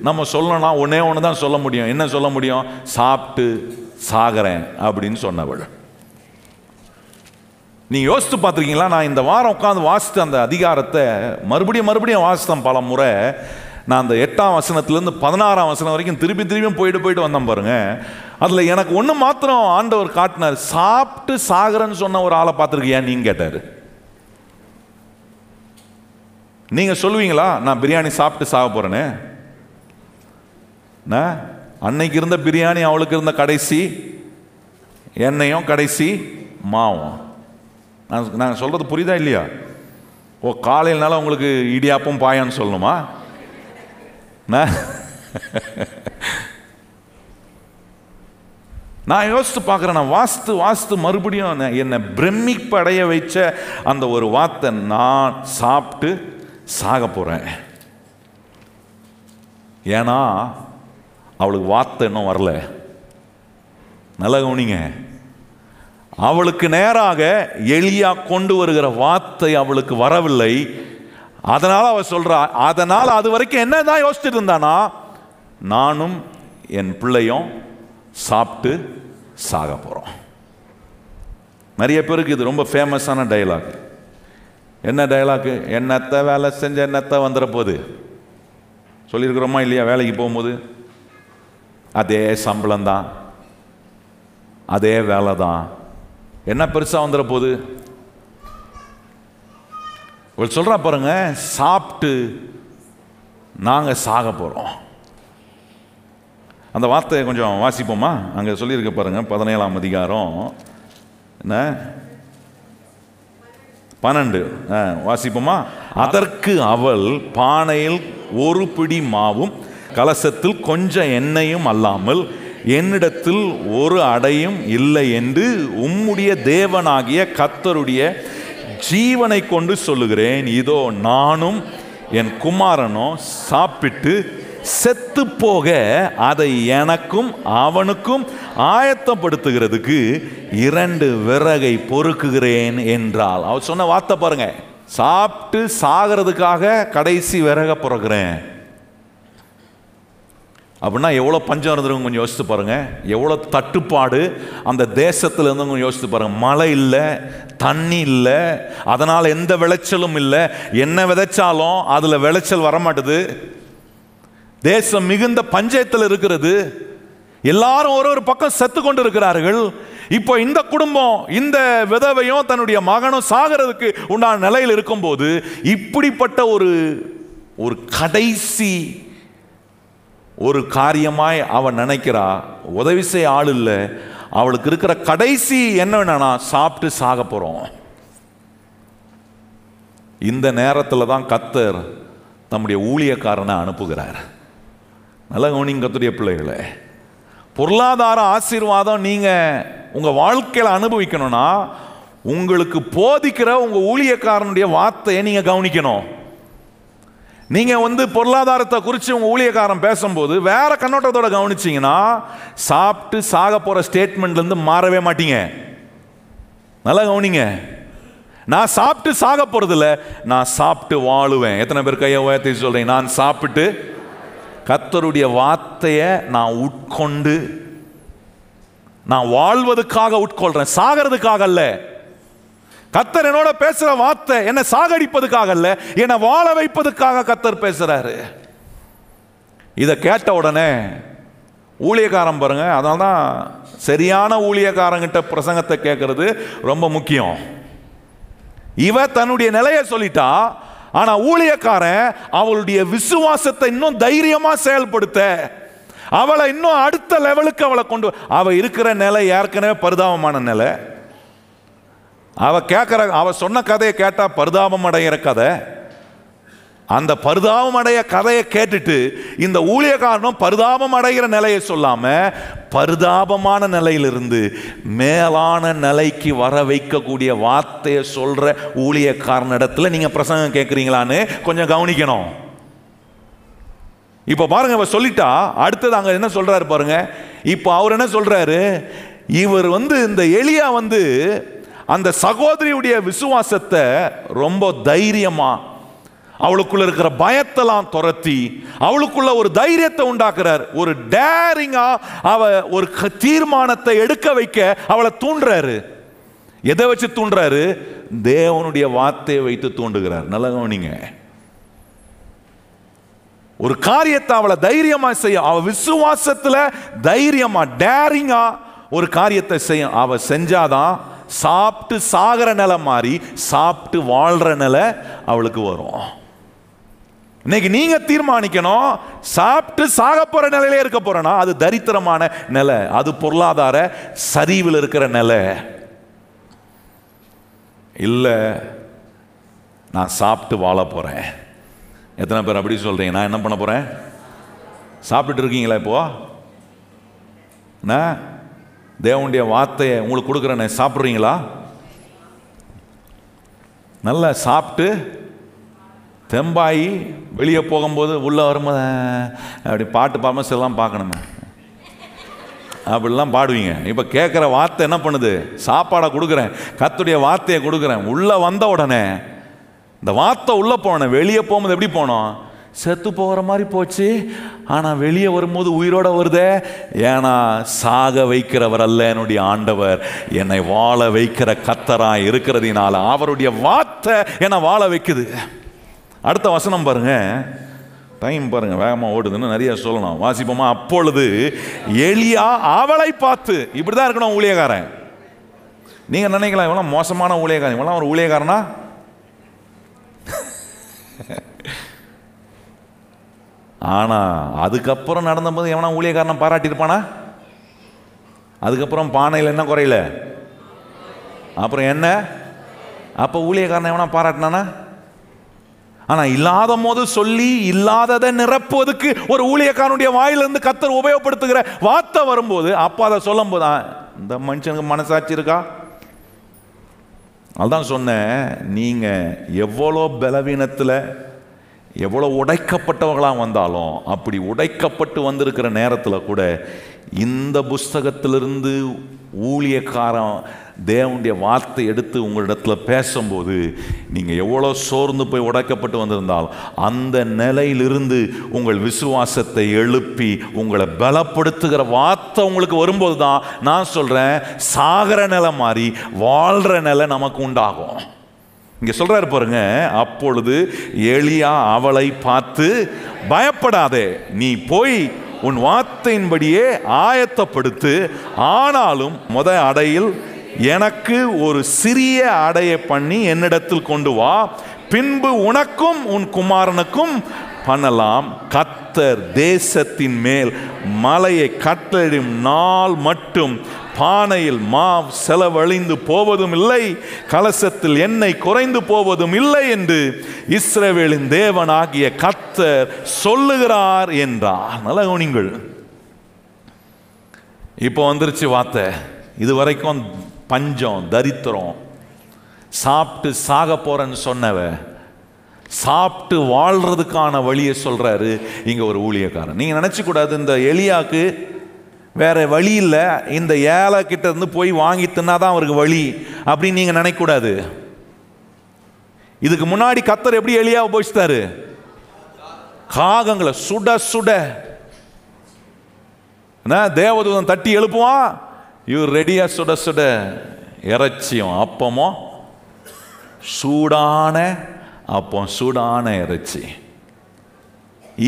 நம்ம சொல்லணும்னா ஒன்னே ஒன்று தான் சொல்ல முடியும். என்ன சொல்ல முடியும்? சாப்பிட்டு சாகிறேன் அப்படின்னு சொன்னவள். நீ யோசித்து பார்த்துருக்கீங்களா? நான் இந்த வாரம் உட்காந்து வாசித்து அந்த அதிகாரத்தை மறுபடியும் வாசித்தேன் பல முறை. நான் அந்த 8ஆம் வசனத்திலேருந்து 16ஆம் வசனம் வரைக்கும் திருப்பியும் போயிட்டு வந்தேன் பாருங்க. அதில் எனக்கு ஒன்று மாத்திரம் ஆண்டவர் காட்டினார். சாப்பிட்டு சாகிறேன்னு சொன்ன ஒரு ஆளை பார்த்துருக்கியா நீங்க கேட்டார். நீங்க சொல்லுவீங்களா நான் பிரியாணி சாப்பிட்டு சாக போறேன்னு? அன்னைக்கு இருந்த பிரியாணி அவளுக்கு இருந்த கடைசி எண்ணெயும் கடைசி மாவும். நாங்கள் சொல்றது புரியுதா இல்லையா? ஓ, காலையிலனால உங்களுக்கு இடியாப்பம் பாயான்னு சொல்லணுமா? நான் யோசித்து பார்க்குறேன். நான் வாசித்து மறுபடியும் என்னை பிரமிப்படைய வச்ச அந்த ஒரு வார்த்தை, நான் சாப்பிட்டு சாக போறேன். ஏன்னா அவளுக்கு வார்த்தை இன்னும் வரல. நல்ல கவனிங்க, அவளுக்கு நேராக எலியா கொண்டு வருகிற வார்த்தை அவளுக்கு வரவில்லை. அதனால அவ சொல்றா, அதனால அது வரைக்கும் என்னதான் யோசிச்சுட்டு இருந்தானா, நானும் என் பிள்ளையும் சாப்பிட்டு சாக போறோம். நிறைய பேருக்கு இது ரொம்ப ஃபேமஸான டயலாக். என்ன டயலாக்? என்னத்தை வேலை செஞ்ச என்னத்தை வந்துட போகுது சொல்லியிருக்கிறோமா இல்லையா? வேலைக்கு போகும்போது அதே சம்பளம் தான், அதே வேலை தான், என்ன பெருசா வந்துட போகுது? சொல்றா பாருங்க, சாப்பிட்டு நாங்க சாக போறோம். அந்த வார்த்தையை கொஞ்சம் வாசிப்போமா? அங்க சொல்லியிருக்க பாருங்க, 17ஆம் அதிகாரம் என்ன 12 வாசிப்போமா? அதற்கு அவள், பானையில் ஒரு பிடி மாவும் கலசத்தில் கொஞ்சம் எண்ணெயும் அல்லாமல் என்னிடத்தில் ஒரு அடையும் இல்லை என்று உம்முடைய தேவனாகிய கர்த்தருடைய ஜீவனை கொண்டு சொல்லுகிறேன். இதோ நானும் என் குமாரனும் சாப்பிட்டு செத்து போக அதை எனக்கும் அவனுக்கும் ஆயத்தப்படுத்துகிறதுக்கு 2 விறகை பொறுக்குகிறேன் என்றாள். அவர் சொன்ன வார்த்தை பாருங்க, சாப்பிட்டு சாகிறதுக்காக கடைசி விறக பொறுக்கிறேன். அப்படின்னா எவ்வளோ பஞ்சம் இருந்திருக்கும் கொஞ்சம் யோசித்து பாருங்க. எவ்வளோ தட்டுப்பாடு அந்த தேசத்தில் இருந்து கொஞ்சம் யோசித்து பாருங்க. மழை இல்லை, தண்ணி இல்லை, அதனால் எந்த விளைச்சலும் இல்லை. என்ன விதைச்சாலும் அதில் விளைச்சல் வரமாட்டுது. தேசம் மிகுந்த பஞ்சத்தில் இருக்கிறது. எல்லாரும் ஒரு பக்கம் செத்து கொண்டு இருக்கிறார்கள். இப்போ இந்த குடும்பம், இந்த விதவையும் தன்னுடைய மகனும் சாகிறதுக்கு உண்டான நிலையில் இருக்கும்போது இப்படிப்பட்ட ஒரு கடைசி ஒரு காரியமாய் அவன் நினைக்கிறா. உதவி செய்ய ஆள் இல்லை. அவளுக்கு இருக்கிற கடைசி என்னன்னா சாப்பிட்டு சாக போறோம். இந்த நேரத்தில் தான் கர்த்தர் நம்முடைய ஊழியக்காரனை அனுப்புகிறார். நல்ல கவனிங்க கர்த்தருடைய பிள்ளைகளே, பொருளாதார ஆசீர்வாதம் நீங்க உங்க வாழ்க்கையில அனுபவிக்கணும்னா உங்களுக்கு போதிக்கிற உங்க ஊழியக்காரனுடைய வார்த்தையை நீங்க கவனிக்கணும். நீங்க பொருளாதாரத்தை குறித்து உங்க ஊழியக்காரன் பேசும்போது வேற கண்ணோட்டத்தோட கவனிச்சீங்கன்னா சாப்பிட்டு சாக போற ஸ்டேட்மெண்ட்ல இருந்து மாறவே மாட்டீங்க. நல்லா கவனிங்க, நான் சாப்பிட்டு சாக போறதில்ல, நான் சாப்பிட்டு வாழுவேன். எத்தனை பேர் கையை உயர்த்தி சொல்றீங்க? நான் சாப்பிட்டு கர்த்தருடைய வார்த்தையை நான் உட்கொண்டு நான் வாழ்வதற்காக உட்கொள்றேன், சாகிறதுக்காக அல்ல. கர்த்தர் என்னோட பேசுற வார்த்தை என்னை சாகடிப்பதுக்காக அல்ல, என்னை வாழ வைப்பதுக்காக கர்த்தர் பேசுறாரு. இதை கேட்ட உடனே ஊழியக்காரன் பாருங்க, அதனால தான் சரியான ஊழியக்காரங்கிட்ட பிரசங்கத்தை கேட்கறது ரொம்ப முக்கியம். இவ தன்னுடைய நிலையை சொல்லிட்டா, ஆனா ஊழியக்காரன் அவளுடைய விசுவாசத்தை இன்னும் தைரியமா செயல்படுத்த, அவளை இன்னும் அடுத்த லெவலுக்கு அவளை கொண்டு, அவ இருக்கிற நிலை ஏற்கனவே பரிதாபமான நிலை. அவ சொன்ன கதையை கேட்டா பரிதாபம் அடைகிற கதை. அந்த பரிதாபம் அடைய கதையை கேட்டுட்டு இந்த ஊழியக்காரனும் பரிதாபம் அடைகிற நிலையை சொல்லாம பரிதாபமான நிலையிலிருந்து மேலான நிலைக்கு வர வைக்கக்கூடிய வார்த்தையை சொல்ற ஊழியக்காரனிடத்துல நீங்க பிரசங்கம் கேட்குறீங்களான்னு கொஞ்சம் கவனிக்கணும். இப்ப பாருங்க, இவ சொல்லிட்டா அடுத்தது அங்க என்ன சொல்றாரு பாருங்க. இப்ப அவர் என்ன சொல்றாரு, இவர் இந்த எலியா அந்த சகோதரியுடைய விசுவாசத்தை ரொம்ப தைரியமா, அவளுக்குள்ள இருக்கிற பயத்தெல்லாம் துரத்தி அவளுக்குள்ள ஒரு தைரியத்தை உண்டாக்குறார். ஒரு டேரிங்கா அவ ஒரு தீர்மானத்தை எடுக்க வைக்க அவளை தூண்டுறாரு. எதை வச்சு தூண்டுறாரு? தேவனுடைய வார்த்தையை வைத்து தூண்டுகிறார். நல்ல கவனிங்க. ஒரு காரியத்தை அவளை தைரியமா செய்ய, அவ விசுவாசத்துல தைரியமா டேரிங்கா ஒரு காரியத்தை செய்ய, அவ செஞ்சாதான் சாப்பிட்டு சாகிற நிலை மாறி சாப்பிட்டு வாழ்ற நிலை அவளுக்கு வரும். இன்னைக்கு நீங்க தீர்மானிக்கணும், சாப்பிட்டு சாக போற நிலையிலே இருக்க போறேன்னா அது தரித்திரமான நிலை, அது பொருளாதார சரிவில் இருக்கிற நிலை. இல்ல, நான் சாப்பிட்டு வாழ போறேன். எத்தனை பேர் அப்படி சொல்றீங்க? நான் என்ன பண்ண போறேன்? சாப்பிட்டு இருக்கீங்களா? இப்போ தேவனுடைய வார்த்தையை உங்களுக்கு கொடுக்குறேன்னு சாப்பிட்றீங்களா? நல்லா சாப்பிட்டு தெம்பாயி வெளியே போகும்போது உள்ள வரும்போது அப்படி பாட்டு பாமஸ் எல்லாம் பார்க்கணுமே, அப்படிலாம் பாடுவீங்க. இப்போ கேட்குற வார்த்தை என்ன பண்ணுது? சாப்பாடை கொடுக்குறேன், கர்த்தருடைய வார்த்தையை கொடுக்குறேன். உள்ளே வந்த உடனே இந்த வார்த்தை உள்ளே போனேன், வெளியே போகும்போது எப்படி போனோம்? செத்து போகிற மாதிரி போச்சு. ஆனால் வெளியே வரும்போது உயிரோட வருதே. ஏன்னா சாக வைக்கிறவர் அல்ல என்னுடைய ஆண்டவர், என்னை வாழ வைக்கிற கர்த்தராய் இருக்கிறதுனால அவருடைய வார்த்தை என்னை வாழ வைக்குது. அடுத்த வசனம் பாருங்க, டைம் பாருங்க வேகமாக ஓடுதுன்னு நிறைய சொல்லணும், வாசிப்போமா? அப்பொழுது எலியா அவளை பார்த்து, இப்படிதான் இருக்கணும் ஊழியக்காரன். நீங்க நினைக்கலாம் இவெல்லாம் மோசமான ஊழியக்காரன், இவெல்லாம் ஒரு ஊழியக்காரனா? ஆனா அதுக்கப்புறம் நடந்தபோது எவனா ஊழியக்காரனை பாராட்டியிருப்பானா? அதுக்கப்புறம் பானையில் என்ன குறையில, அப்புறம் என்ன? அப்ப ஊழியக்காரனை எவனா பாராட்டினானா? ஆனா இல்லாத போது சொல்லி இல்லாததை நிரப்புவதற்கு ஒரு ஊழியக்காரனுடைய வாயிலிருந்து கர்த்தர் உபயோகப்படுத்துகிற வார்த்தை வரும்போது அப்ப அதை சொல்லும் போது இந்த மனுஷனுக்கு மனசாட்சி இருக்கா? அதுதான் சொன்னேன், நீங்க எவ்வளோ பலவீனத்துல எவ்வளோ உடைக்கப்பட்டவங்களாக வந்தாலும், அப்படி உடைக்கப்பட்டு வந்திருக்கிற நேரத்தில் கூட இந்த புஸ்தகத்திலிருந்து ஊழியக்காரன் தேவனுடைய வார்த்தை எடுத்து உங்களிடத்தில் பேசும்போது நீங்கள் எவ்வளோ சோர்ந்து போய் உடைக்கப்பட்டு வந்திருந்தாலும் அந்த நிலையிலிருந்து உங்கள் விசுவாசத்தை எழுப்பி உங்களை பலப்படுத்துகிற வார்த்தை உங்களுக்கு வரும்போது தான் நான் சொல்கிறேன், சாகிற நிலை மாறி வாழ்கிற நிலை நமக்கு உண்டாகும். இங்க சொல்றாரு பாருங்க, அப்பொழுது எலியா அவளை பார்த்து, பயப்படாதே, நீ போய் உன் வார்த்தையின்படியே ஆயத்தப்படுத்து, ஆனாலும் அடையில் எனக்கு ஒரு சிறிய அடையை பண்ணி என்னிடத்தில் கொண்டு வா, பின்பு உனக்கும் உன் குமாரனுக்கும் பண்ணலாம். கர்த்தர் தேசத்தின் மேல் மலையை கட்டளையிடும் நாள் மட்டும் பானையில் மாவு செலவழிந்து போவதும் இல்லை, கலசத்தில் எண்ணெய் குறைந்து போவதும் இல்லை என்று இஸ்ரவேலின் தேவனாகிய கர்த்தர் சொல்லுகிறார் என்றார். நல்ல கவனிங்கள். இப்போ வந்துருச்சு வார்த்தை. இதுவரைக்கும் பஞ்சம், தரித்திரம், சாப்பிட்டு சாக போறேன்னு சொன்னவ சாப்பிட்டு வாழ்றதுக்கான வழியை சொல்றாரு இங்க ஒரு ஊழியக்காரன். நீங்க நினைச்சு கூடாது இந்த எலியாக்கு வேற வழி இல்லை, இந்த ஏழை கிட்ட இருந்து போய் வாங்கி தின்னாதான் அவருக்கு வழி அப்படின்னு நீங்க நினைக்கூடாது. இதுக்கு முன்னாடி கர்த்தர் எப்படி எலியாவை போயிட்டாரு? காகங்களை சுட சுட தேவதூதன் தட்டி எழுப்புவான், இவர் ரெடியா சுட சுட இறைச்சியும் அப்பமும் சூடான அப்போ சூடான இறைச்சி.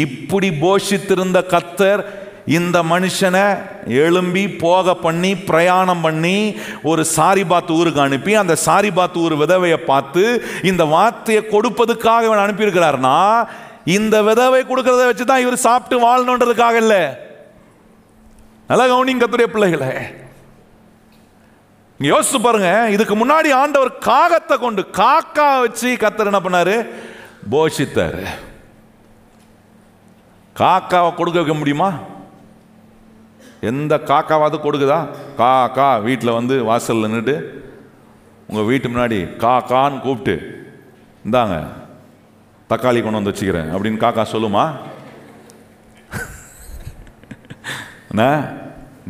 இப்படி போஷித்திருந்த கர்த்தர் இந்த மனுஷனை எழும்பி போக பண்ணி பிரயாணம் பண்ணி ஒரு சாரிபாத் ஊருக்கு அனுப்பி, அந்த சாரிபாத் ஊர் விதவையை பார்த்து இந்த வார்த்தையை கொடுப்பதுக்காக இவன் அனுப்பியிருக்கிறார்னா, இந்த விதவை கொடுக்கறத வச்சுதான் இவர் சாப்பிட்டு வாழணுன்றதுக்காக இல்லை. நல்லா கவனிங்க கர்த்தருடைய பிள்ளைகளே, யோசிச்சு பாருங்க. இதுக்கு முன்னாடி ஆண்டவர் காகத்தை கொண்டு, காக்கா வச்சு கர்த்தர் என்ன பண்ணாரு? போஷித்தாரு. காக்காவை கொடுக்க வைக்க முடியுமா? எந்த காக்காவாவது கொடுக்குதா? காக்கா வீட்டில் வந்து வாசலில் நின்றுட்டு உங்கள் வீட்டு முன்னாடி காக்கான்னு கூப்பிட்டு, இந்தாங்க தக்காளி கொண்டு வந்து வச்சுக்கிறேன் அப்படின்னு காக்கா சொல்லுமா?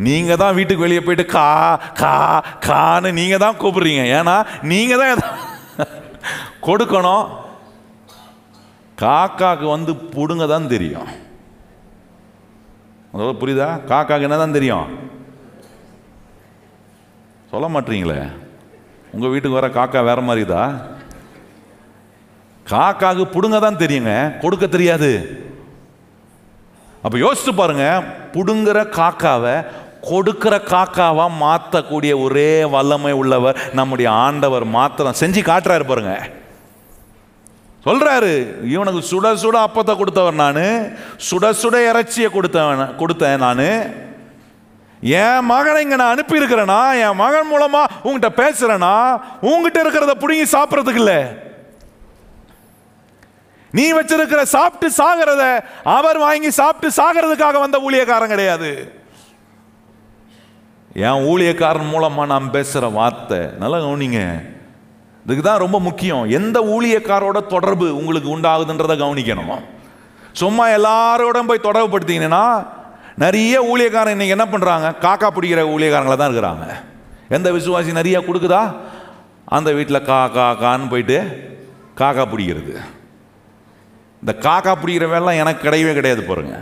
நீங்க தான் வீட்டுக்கு வெளியே போயிட்டு கா கா கான்னு நீங்க தான் கூப்பிடுறீங்க. ஏன்னா நீங்க தான் கொடுக்கணும். காக்காக்கு வந்து புடுங்க தான் தெரியும். புரியுதா? காக்காக்கு என்னதான் தெரியும்? சொல்ல மாட்டீங்களே. உங்க வீட்டுக்கு வர காக்கா வேற மாதிரிதா? காக்காக்கு புடுங்க தான் தெரியுங்க, கொடுக்க தெரியாது. அப்ப யோசிச்சு பாருங்க, புடுங்குற காக்காவை கொடுக்கிற காக்காவா மாற்றக்கூடிய ஒரே வல்லமை உள்ளவர் நம்முடைய ஆண்டவர் மாத்திரம் செஞ்சு காட்டுறாரு பாருங்க. சொல்றாரு, இவனுக்கு சுட சுட அப்பத்தை கொடுத்தவர் நானு, சுட சுட இறைச்சியை கொடுத்தேன் நானு. என் மகனை இங்க நான் அனுப்பி இருக்கிறேன்னா, என் மகன் மூலமா உங்ககிட்ட பேசுறேன்னா, உங்ககிட்ட இருக்கிறத புடுங்கி சாப்பிட்றதுக்கு இல்ல. நீ வச்சிருக்கிற சாப்பிட்டு சாகிறத அவர் வாங்கி சாப்பிட்டு சாகிறதுக்காக வந்த ஊழியக்காரன் கிடையாது. என் ஊழியக்காரன் மூலமா நாம் பேசுற வார்த்தை நல்லா கவனிங்க. இதுக்கு தான் ரொம்ப முக்கியம். எந்த ஊழியக்காரோட தொடர்பு உங்களுக்கு உண்டாகுதுன்றதை கவனிக்கணும். சும்மா எல்லாரோட போய் தொடர்பு படுத்திங்கன்னா, நிறைய ஊழியக்காரன் இன்னைக்கு என்ன பண்றாங்க? காக்கா பிடிக்கிற ஊழியக்காரங்கள தான் இருக்கிறாங்க. எந்த விசுவாசி நிறைய கொடுக்குதா, அந்த வீட்டில் காக்கான்னு போயிட்டு காக்கா பிடிக்கிறது. இந்த காக்கா பிடிக்கிற வேலை எனக்கு கிடையவே கிடையாது பாருங்க.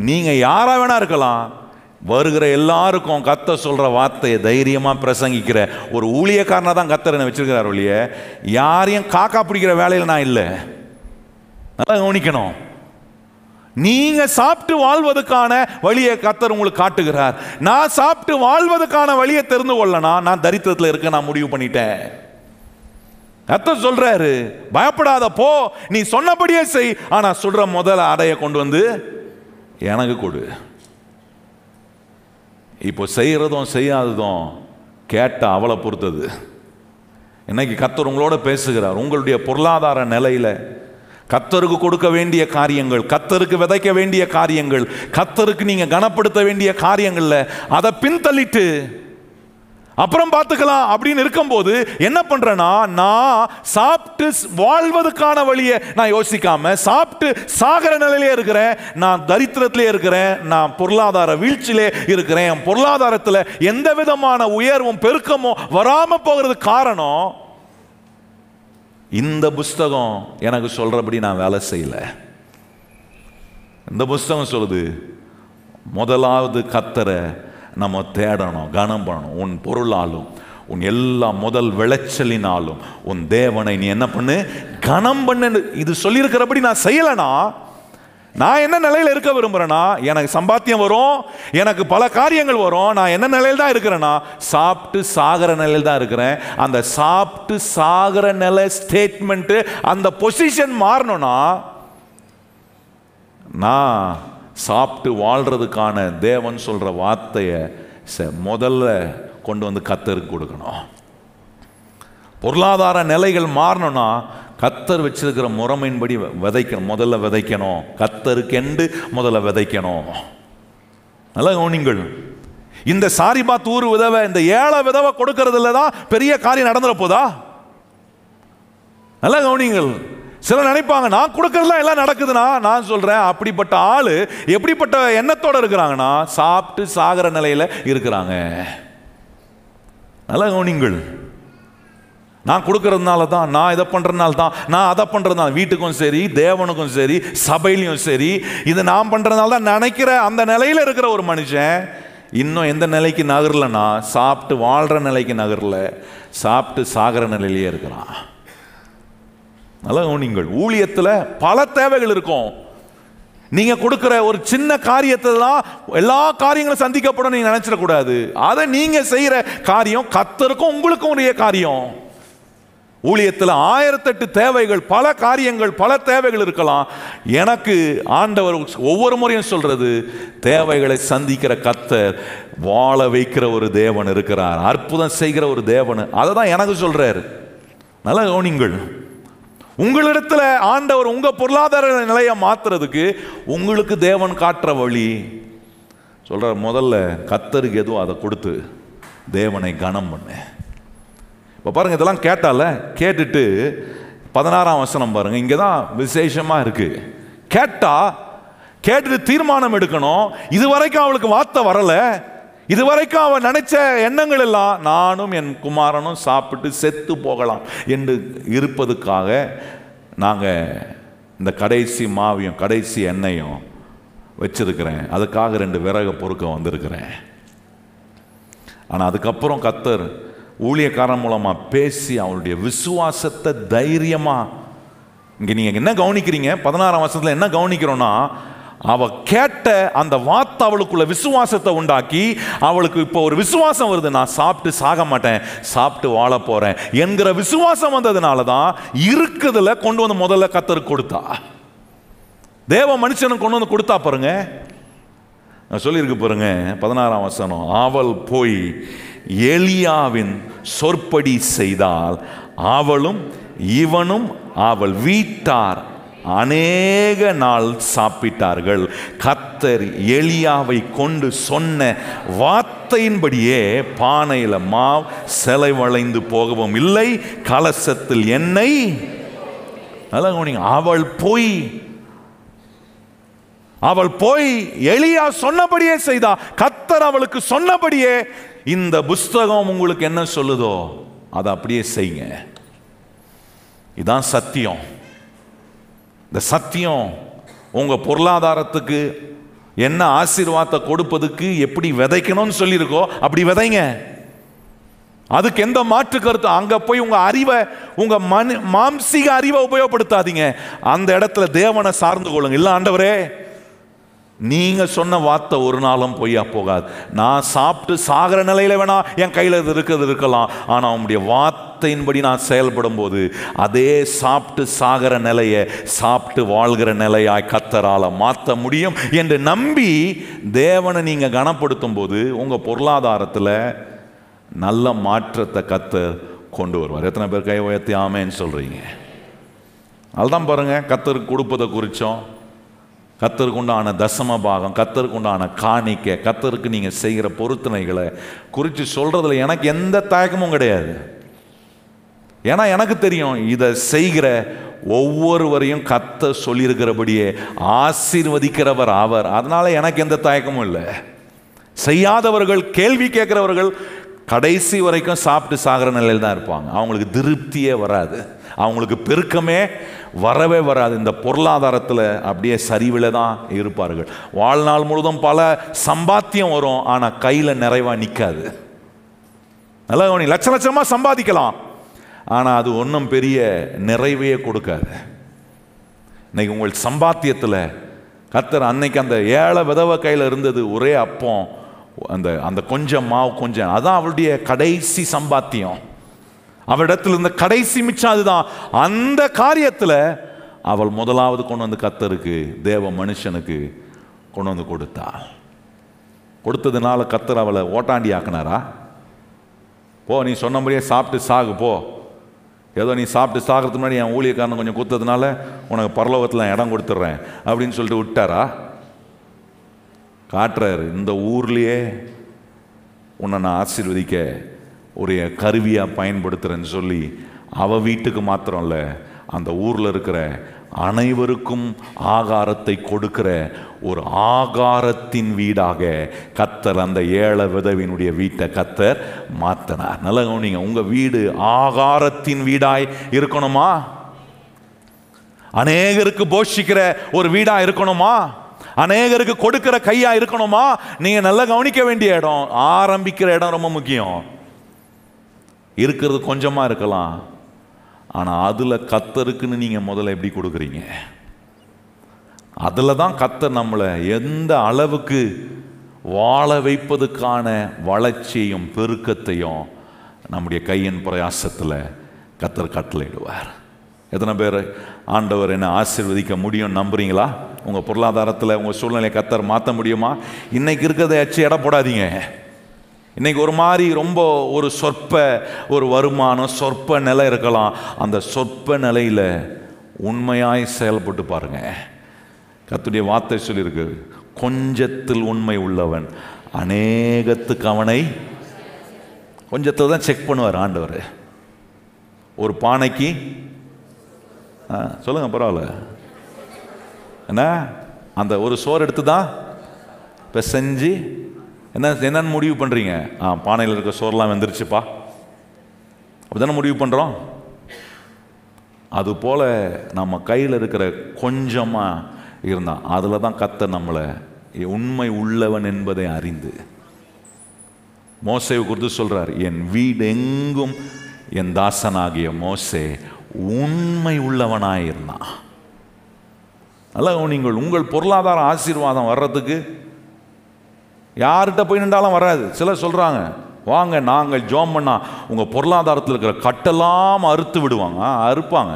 நீங்க யாரா வேணா இருக்கலாம், வருகிற எல்லாருக்கும் கர்த்தர் சொல்ற வார்த்தையை தைரியமா பிரசங்கிக்கிற ஒரு ஊழியக்காரனா தான் கர்த்தர் என்ன வச்சிருக்கிறார் ஒழிய, யாரையும் காக்கா பிடிக்கிற வேலையில் நான் இல்லை. நல்லா கவனிக்கணும். நீங்க சாப்பிட்டு வாழ்வதற்கான வழியை கர்த்தர் உங்களுக்கு காட்டுகிறார். நான் சாப்பிட்டு வாழ்வதற்கான வழியை தெரிந்து கொள்ளனா, நான் தரித்திரத்தில் இருக்க நான் முடிவு பண்ணிட்டேன். கர்த்தர் சொல்றாரு, பயப்படாத போ, நீ சொன்னபடியே செய், ஆனா சொல்ற முதல் ஆடைய கொண்டு வந்து எனக்கு கொடு. இப்போ செய்யறதும் செய்யாததும் கேட்ட அவளை பொறுத்தது. இன்னைக்கு கர்த்தர் உங்களோட பேசுகிறார். உங்களுடைய பொருளாதார நிலையில கர்த்தருக்கு கொடுக்க வேண்டிய காரியங்கள், கர்த்தருக்கு விதைக்க வேண்டிய காரியங்கள், கர்த்தருக்கு நீங்க கனப்படுத்த வேண்டிய காரியங்கள்ல அதை பின்தள்ளிட்டு அப்புறம் பார்த்துக்கலாம் அப்படின்னு இருக்கும்போது என்ன பண்றேன்னா, நான் சாப்பிட்டு வாழ்வதற்கான வழியை நான் யோசிக்காம சாப்பிட்டு சாகிற நிலையிலே இருக்கிறேன். நான் தரித்திரத்திலே இருக்கிறேன், நான் பொருளாதார வீழ்ச்சியிலே இருக்கிறேன். என் பொருளாதாரத்தில் எந்த விதமான உயர்வும் பெருக்கமோ வராம போகிறது காரணம், இந்த புஸ்தகம் எனக்கு சொல்றபடி நான் வேலை செய்யல. இந்த புஸ்தகம் சொல்லுது, முதலாவது கர்த்தரை நம்ம தேடணும், கனம் பண்ணணும். உன் பொருளாலும் உன் எல்லா முதல் விளைச்சலினாலும் உன் தேவனை நீ என்ன பண்ணு, கனம் பண்ணு. இது சொல்லியிருக்கிறபடி நான் செய்யலைனா, நான் என்ன நிலையில் இருக்க விரும்புகிறேன்னா, எனக்கு சம்பாத்தியம் வரும், எனக்கு பல காரியங்கள் வரும், நான் என்ன நிலையில் தான் இருக்கிறேன்னா, சாப்பிட்டு சாகிற நிலையில் தான் இருக்கிறேன். அந்த சாப்பிட்டு சாகிற நிலை ஸ்டேட்மெண்ட்டு, அந்த பொசிஷன் மாறணும்னா, நான் சாப்பிட்டு வாழ்றதுக்கான தேவன் சொல்ற வார்த்தையை முதல்ல கொண்டு வந்து கர்த்தருக்கு கொடுக்கணும். பொருளாதார நிலைகள் மாறணும்னா கர்த்தர் வச்சிருக்கிற முறைமையின்படி விதைக்கணும். முதல்ல விதைக்கணும், கர்த்தருக்கென்று முதல்ல விதைக்கணும். நல்ல கவனிங்கள். இந்த சாரிபாத் ஊர் விதவை, இந்த ஏழை விதவை கொடுக்கறதுல தான் பெரிய காரியம் நடந்துட போதா? நல்ல கவனிங்கள். சில நினைப்பாங்க, நான் கொடுக்கறதுலாம் எல்லாம் நடக்குதுன்னா, நான் சொல்றேன், அப்படிப்பட்ட ஆளு எப்படிப்பட்ட எண்ணத்தோட இருக்கிறாங்கன்னா, சாப்பிட்டு சாகிற நிலையில இருக்கிறாங்க. நல்ல கவனிங்கள். நான் கொடுக்கறதுனால தான், நான் இதை பண்றதுனால தான், நான் அதை பண்றதுனால, வீட்டுக்கும் சரி தேவனுக்கும் சரி சபையிலையும் சரி, இது நான் பண்றதுனால தான் நினைக்கிற அந்த நிலையில இருக்கிற ஒரு மனுஷன் இன்னும் எந்த நிலைக்கு நகரலன்னா சாப்பிட்டு வாழ்கிற நிலைக்கு நகரல, சாப்பிட்டு சாகிற நிலையிலேயே இருக்கிறான். நல்லா நீங்கள் ஊழியத்தில் பல தேவைகள் இருக்கும். நீங்க கொடுக்கிற ஒரு சின்ன காரியத்தை தான் எல்லா காரியங்களும் சந்திக்கப்படும் நீங்க நினைச்சிடக்கூடாது. அதை நீங்க செய்யற காரியம் கர்த்தருக்கும் உங்களுக்கும் உரிய காரியம். ஊழியத்தில் 1008 தேவைகள், பல காரியங்கள், பல தேவைகள் இருக்கலாம். எனக்கு ஆண்டவர் ஒவ்வொரு முறையும் சொல்றது, தேவைகளை சந்திக்கிற கர்த்தர் வாழ வைக்கிற ஒரு தேவன் இருக்கிறார், அற்புதம் செய்கிற ஒரு தேவன். அதை தான் எனக்கு சொல்றாரு. நல்லா கவனிங்கள். உங்களிடத்துல ஆண்டவர் உங்க பொருளாதார நிலையை மாத்துறதுக்கு உங்களுக்கு தேவன் காட்டுற வழி சொல்ற, முதல்ல கர்த்தருக்கு எதுவும் அதை கொடுத்து தேவனை கனம் பண்ணு. இப்போ பாருங்க, இதெல்லாம் கேட்டால கேட்டுட்டு 16ஆம் வசனம் பாருங்க, இங்கே தான் விசேஷமாக இருக்கு. கேட்டுட்டு தீர்மானம் எடுக்கணும். இதுவரைக்கும் அவளுக்கு வார்த்தை வரல, இதுவரைக்கும் அவன் நினைச்ச எண்ணங்கள் எல்லாம் நானும் என் குமாரனும் சாப்பிட்டு செத்து போகலாம் என்று இருப்பதுக்காக நாங்கள் இந்த கடைசி மாவையும் கடைசி எண்ணெயும் வச்சிருக்கிறேன், அதுக்காக 2 விறகு பொறுக்க வந்திருக்கிறேன். ஆனால் அதுக்கப்புறம் கர்த்தர் ஊழியக்காரன் மூலமா பேசி அவளுடைய விசுவாசத்தை தைரியமா, இங்க நீங்க என்ன கவனிக்கிறீங்க, 16ஆம் வசனத்துல என்ன கவனிக்கிறோம்னா, அவ கேட்ட அந்த வார்த்தை அவளுக்குள்ள விசுவாசத்தை உண்டாக்கி, அவளுக்கு இப்போ ஒரு விசுவாசம் வருது, நான் சாப்பிட்டு சாக மாட்டேன், சாப்பிட்டு வாழ போறேன் என்கிற விசுவாசம் வந்ததுனால தான் இருக்குதுல கொண்டு வந்து முதல்ல கர்த்தருக்கு கொடுத்தா. தேவ மனுஷனுக்கு கொண்டு வந்து கொடுத்தா பாருங்க, சொல்லியிருக்கு பாருங்க 16ஆம் வசனம், அவள் போய் எலியாவின் சொற்படி செய்தால் அவளும் இவனும் அவள் வீட்டார் அநேக நாள் சாப்பிட்டார்கள். கர்த்தர் எலியாவை கொண்டு சொன்ன வார்த்தையின்படியே பானையில மாவு செலவழிந்து போகவும் இல்லை, கலசத்தில் எண்ணெய். அவள் போய் எலியா சொன்னபடியே செய்தா. கர்த்தர் அவளுக்கு சொன்னபடியே, இந்த புஸ்தகம் உங்களுக்கு என்ன சொல்லுதோ அதை அப்படியே செய்யுங்க. இதான் சத்தியம். இந்த சத்தியம் உங்க பொருளாதாரத்துக்கு என்ன ஆசீர்வாதத்தை கொடுப்பதுக்கு எப்படி விதைக்கணும்னு சொல்லியிருக்கோ அப்படி விதைங்க. அதுக்கு எந்த மாற்று கருத்து, அங்க போய் உங்க அறிவை, உங்க மாம்சீக அறிவை உபயோகப்படுத்தாதீங்க. அந்த இடத்துல தேவனை சார்ந்து கொள்ளுங்க. இல்ல ஆண்டவரே, நீங்க சொன்ன வார்த்தை ஒரு நாளும் பொய்யா போகாது. நான் சாப்பிட்டு சாகிற நிலையில வேணா என் கையில இருக்கிறது இருக்கலாம், ஆனா உங்களுடைய வார்த்தையின்படி நான் செயல்படும் போது அதே சாப்பிட்டு சாகிற நிலையை சாப்பிட்டு வாழ்கிற நிலையாய் கர்த்தரால மாற்ற முடியும் என்று நம்பி தேவனை நீங்க கனப்படுத்தும் போது உங்க பொருளாதாரத்துல நல்ல மாற்றத்தை கர்த்தர் கொண்டு வருவார். எத்தனை பேர் கை உயர்த்தி ஆமேன்னு சொல்றீங்க? அதுதான் பாருங்க, கர்த்தருக்கு கொடுப்பதை குறிச்சோம், கர்த்தருக்கு உண்டான தசம பாகம், கர்த்தருக்கு உண்டான காணிக்கை, கர்த்தருக்கு நீங்கள் செய்கிற பொருத்தனைகளை குறித்து சொல்கிறதுல எனக்கு எந்த தயக்கமும் கிடையாது. ஏன்னா எனக்கு தெரியும், இதை செய்கிற ஒவ்வொருவரையும் கர்த்தர் சொல்லியிருக்கிறபடியே ஆசீர்வதிக்கிறவர் அவர். அதனால எனக்கு எந்த தயக்கமும் இல்லை. செய்யாதவர்கள், கேள்வி கேட்குறவர்கள் கடைசி வரைக்கும் சாப்பிட்டு சாகிற நிலையில் தான் இருப்பாங்க. அவங்களுக்கு திருப்தியே வராது, அவங்களுக்கு பெருக்கமே வரவே வராது. இந்த பொருளாதாரத்தில் அப்படியே சரிவில் தான் இருப்பார்கள். வாழ்நாள் முழுதும் பல சம்பாத்தியம் வரும், ஆனால் கையில் நிறைவாக நிற்காது. நல்லா லட்ச லட்சமாக சம்பாதிக்கலாம், ஆனால் அது ஒன்றும் பெரிய நிறைவே கொடுக்காது. இன்னைக்கு உங்கள் சம்பாத்தியத்தில் கர்த்தர் அன்னைக்கு அந்த ஏழை விதவை கையில் இருந்தது ஒரே அப்பம், அந்த அந்த கொஞ்சம் மாவு கொஞ்சம், அதான் அவளுடைய கடைசி சம்பாத்தியம். அவளிடத்தில் இருந்த கடைசி மிச்சம் அதுதான். அந்த காரியத்தில் அவள் முதலாவது கொண்டு வந்து கர்த்தருக்கு, தேவ மனுஷனுக்கு கொண்டு வந்து கொடுத்தாள். கொடுத்ததுனால கர்த்தர் அவளை ஓட்டாண்டி ஆக்கினாரா? போ, நீ சொன்ன மாதிரியே சாப்பிட்டு சாகு போ, ஏதோ நீ சாப்பிட்டு சாகிறதுக்கு முன்னாடி என் ஊழியக்காரன் கொஞ்சம் கொடுத்ததுனால உனக்கு பரலோகத்தில் இடம் கொடுத்துட்றேன் அப்படின்னு சொல்லிட்டு விட்டாரா? காட்டுறாரு, இந்த ஊர்லேயே உன்னை நான் ஆசீர்வதிக்க ஒரு கருவியாக பயன்படுத்துகிறேன்னு சொல்லி அவள் வீட்டுக்கு மாத்திரம் இல்லை, அந்த ஊரில் இருக்கிற அனைவருக்கும் ஆகாரத்தை கொடுக்கிற ஒரு ஆகாரத்தின் வீடாக கர்த்தர் அந்த ஏழை விதவினுடைய வீட்டை கர்த்தர் மாற்றினார். நல்ல கவனிங்க, உங்கள் வீடு ஆகாரத்தின் வீடாய் இருக்கணுமா? அநேகருக்கு போஷிக்கிற ஒரு வீடாக இருக்கணுமா? அநேகருக்கு கொடுக்கிற கையா இருக்கணுமா? நீங்க நல்லா கவனிக்க வேண்டிய இடம், ஆரம்பிக்கிற இடம் ரொம்ப முக்கியம். இருக்கிறது கொஞ்சமா இருக்கலாம், ஆனா அதுல கர்த்தருக்குன்னு நீங்க முதல்ல எப்படி கொடுக்குறீங்க? அதுல தான் கர்த்தர் நம்மளை எந்த அளவுக்கு வாழ வைப்பதுக்கான வளர்ச்சியையும் பெருக்கத்தையும் நம்முடைய கையின் பிரயாசத்தில் கர்த்தர் கட்டளையிடுவார். எத்தனை பேர் ஆண்டவர் என்ன ஆசீர்வதிக்க முடியும் நம்புறீங்களா? உங்கள் பொருளாதாரத்தில் உங்கள் சூழ்நிலையை கர்த்தர் மாற்ற முடியுமா? இன்னைக்கு இருக்கிறத எச்சு எடை போடாதீங்க. இன்னைக்கு ஒரு மாதிரி ரொம்ப ஒரு சொற்ப ஒரு வருமானம், சொற்ப நிலை இருக்கலாம். அந்த சொற்ப நிலையில் உண்மையாய் செயல்பட்டு பாருங்க. கர்த்தருடைய வார்த்தை சொல்லியிருக்கு, கொஞ்சத்தில் உண்மை உள்ளவன் அநேகத்துக்கு அவனை. கொஞ்சத்தில் தான் செக் பண்ணுவார் ஆண்டவர். ஒரு பானைக்கு சொல்லுங்க பரவாயில்ல என்ன, அந்த ஒரு சோறு எடுத்து தான் பிசைஞ்சு என்னன்னு முடிவு பண்ணுறீங்க? பானையில் இருக்க சோறுலாம் வெந்துருச்சுப்பா, அப்படிதானே முடிவு பண்ணுறோம். அதுபோல் நம்ம கையில் இருக்கிற கொஞ்சமாக இருந்தால் அதில் தான் கர்த்தர் நம்மளை உண்மை உள்ளவன் என்பதை அறிந்து. மோசேவை குறித்து சொல்கிறார், என் வீடு எங்கும் என் தாசனாகிய மோசே உண்மை உள்ளவனாயிருந்தான். அல்ல, நீங்கள் உங்கள் பொருளாதார ஆசீர்வாதம் வர்றதுக்கு யார்கிட்ட போய் நின்றாலும் வராது. சிலர் சொல்கிறாங்க, வாங்க நாங்கள் ஜோம் பண்ணா உங்கள் பொருளாதாரத்தில் இருக்கிற கட்டெல்லாம் அறுத்து விடுவாங்க. அறுப்பாங்க.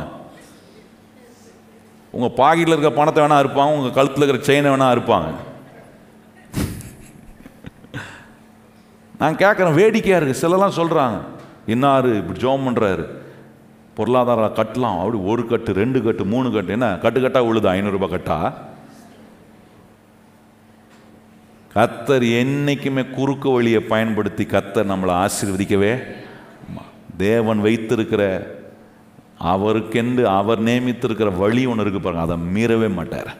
உங்கள் பாக்கெட்டில் இருக்கிற பணத்தை வேணா அறுப்பாங்க, உங்கள் கழுத்தில் இருக்கிற செயினை வேணா அறுப்பாங்க. நான் கேட்குறேன், வேடிக்கையாக இருக்குது. சிலலாம் சொல்கிறாங்க, இன்னாரு இப்படி ஜோம் பண்ணுறாரு, பொருளாதார கட்டலாம் அப்படி 1 கட்டு 2 கட்டு 3 கட்டு, என்ன கட்டு கட்டாக உழுது 500 ரூபாய் கட்டா? கர்த்தர் என்னைக்குமே குறுக்கு வழியை பயன்படுத்தி கர்த்தர் நம்மளை ஆசீர்வதிக்கவே. தேவன் வைத்திருக்கிற அவருக்கென்று அவர் நியமித்திருக்கிற வழி ஒன்று இருக்கு பாருங்க, அதை மீறவே மாட்டார்.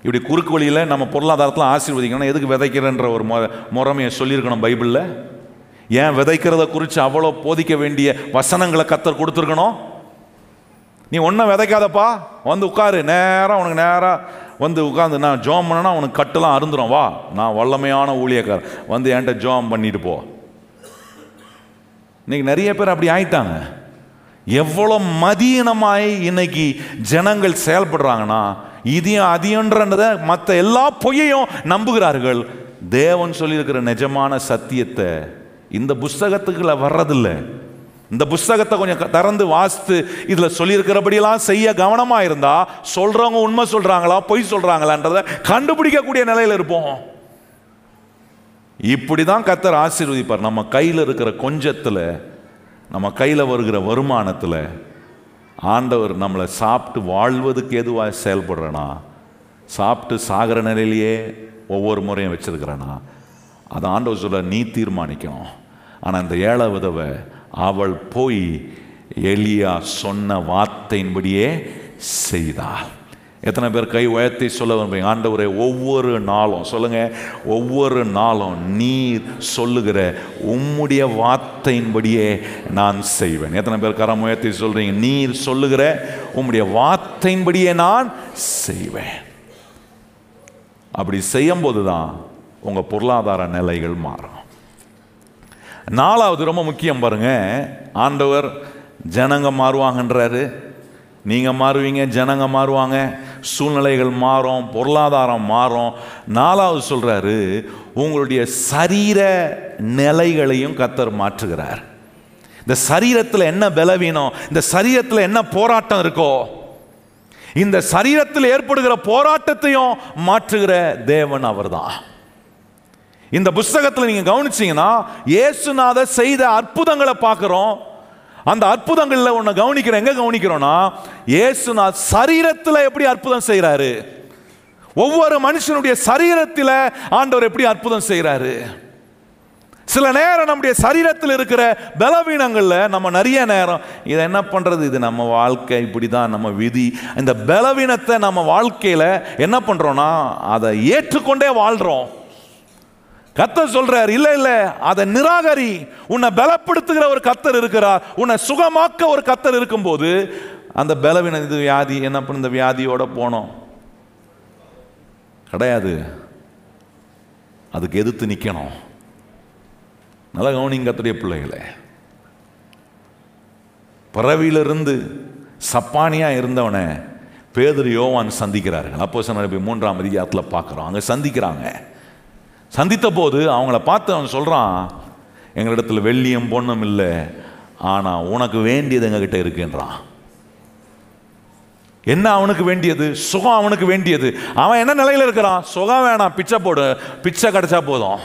இப்படி குறுக்கு வழியில் நம்ம பொருளாதாரத்தில் ஆசீர்வதிக்கணும். எதுக்கு விதைக்கிறன்ற ஒரு முறைமையை சொல்லியிருக்கணும் பைபிளில். ஏன் விதைக்கிறத குறித்து அவ்வளோ போதிக்க வேண்டிய வசனங்களை கர்த்தர் கொடுத்துருக்கணும்? நீ ஒன்றும் விதைக்காதப்பா, வந்து உட்காரு, நேராக உனக்கு நேராக வந்து உட்காந்து நான் ஜோம் பண்ணனா உனக்கு கட்டெல்லாம் அருந்துடும், வா நான் வல்லமையான ஊழியக்கார், வந்து என்கிட்ட ஜோம் பண்ணிட்டு போ. இன்னைக்கு நிறைய பேர் அப்படி ஆயிட்டாங்க. எவ்வளோ மதியீனமாய் இன்னைக்கு ஜனங்கள் செயல்படுறாங்கன்னா, இதையும் அதிகன்றதை மற்ற எல்லா பொய்யையும் நம்புகிறார்கள். தேவன் சொல்லியிருக்கிற நிஜமான சத்தியத்தை இந்த புஸ்தகத்துக்குள்ள வர்றதில்லை. இந்த புஸ்தகத்தை கொஞ்சம் திறந்து வாசித்து இதில் சொல்லியிருக்கிறபடியெல்லாம் செய்ய கவனமாக இருந்தா சொல்றவங்க உண்மை சொல்றாங்களா பொய் சொல்றாங்களான்றதை கண்டுபிடிக்கக்கூடிய நிலையில் இருப்போம். இப்படி தான் கர்த்தர் ஆசீர்வதிப்பார். நம்ம கையில் இருக்கிற கொஞ்சத்தில், நம்ம கையில் வருகிற வருமானத்தில் ஆண்டவர் நம்மளை சாப்பிட்டு வாழ்வதுக்கு எதுவாக செயல்படுறனா, சாப்பிட்டு சாகிற நிலையிலேயே ஒவ்வொரு முறையும் வச்சிருக்கிறேனா, அதை ஆண்டவர் சொல்ல நீ தீர்மானிக்கணும். ஆனால் இந்த 7 விதவை அவள் போய் எலியா சொன்ன வார்த்தையின்படியே செய்தாள். எத்தனை பேர் கை உயர்த்தி சொல்ல விரும்புறீங்க, ஆண்டவரே ஒவ்வொரு நாளும் சொல்லுங்க, ஒவ்வொரு நாளும் நீர் சொல்லுகிற உம்முடைய வார்த்தையின்படியே நான் செய்வேன். எத்தனை பேர் கரம் உயர்த்தி சொல்றீங்க, நீர் சொல்லுகிற உம்முடைய வார்த்தையின்படியே நான் செய்வேன். அப்படி செய்யும் போதுதான் உங்க பொருளாதார நிலைகள் மாறும். 4வது ரொம்ப முக்கியம் பாருங்க, ஆண்டவர் ஜனங்க மாறுவாங்கன்றாரு. நீங்க மாறுவீங்க, ஜனங்க மாறுவாங்க, சூழ்நிலைகள் மாறும், பொருளாதாரம் மாறும். 4வது சொல்றாரு, உங்களுடைய சரீர நிலைகளையும் கர்த்தர் மாற்றுகிறார். இந்த சரீரத்தில் என்ன பலவீனம், இந்த சரீரத்தில் என்ன போராட்டம் இருக்கோ, இந்த சரீரத்தில் ஏற்படுகிற போராட்டத்தையும் மாற்றுகிற தேவன் அவர்தான். இந்த புஸ்தகத்தில் நீங்க கவனிச்சீங்கன்னா இயேசுநாதர் செய்த அற்புதங்களை பார்க்கிறோம். அந்த அற்புதங்கள்ல ஒண்ணு கவனிக்கிறோம். எங்க கவனிக்கிறோம்னா, இயேசுநாதர் சரீரத்தில் எப்படி அற்புதம் செய்யறாரு, ஒவ்வொரு மனுஷனுடைய சரீரத்தில் ஆண்டவர் எப்படி அற்புதம் செய்யறாரு. சில நேரம் நம்முடைய சரீரத்தில் இருக்கிற பலவீனங்கள்ல நம்ம நிறைய நேரம் இதை என்ன பண்றது, இது நம்ம வாழ்க்கை இப்படிதான், நம்ம விதி, இந்த பலவீனத்தை நம்ம வாழ்க்கையில என்ன பண்றோம்னா அதை ஏற்றுக்கொண்டே வாழ்றோம். கர்த்தர் சொல்றார், இல்ல இல்ல அதை நிராகரி. உன்னை பலப்படுத்துகிற ஒரு கர்த்தர் இருக்கிறார், உன்னை சுகமாக்க ஒரு கர்த்தர் இருக்கும்போது அந்த பலவீனம், இது வியாதி, என்ன பண்ண, இந்த வியாதியோட போனோம், கிடையாது. அதுக்கு எதிர்த்து நிற்கணும். நல்லா கவனிங்க கர்த்தருடைய பிள்ளைகளே. பிறவியிலிருந்து சப்பானியா இருந்தவனை பேதுரு யோவான் சந்திக்கிறார்கள். அப்போஸ்தலர் 3ஆம் அதிகாரத்தில் பார்க்குறோம். அங்கே சந்திக்கிறாங்க. சந்தித்த போது அவங்கள பார்த்து அவன் சொல்கிறான், எங்களிடத்தில் வெள்ளியும் பொண்ணும் இல்லை, ஆனால் உனக்கு வேண்டியது எங்ககிட்ட இருக்குன்றான். என்ன அவனுக்கு வேண்டியது? சுகம் அவனுக்கு வேண்டியது. அவன் என்ன நிலையில் இருக்கிறான்? சுகம் வேணாம், பிச்சை போடு, பிச்சை கிடைச்சா போதும்.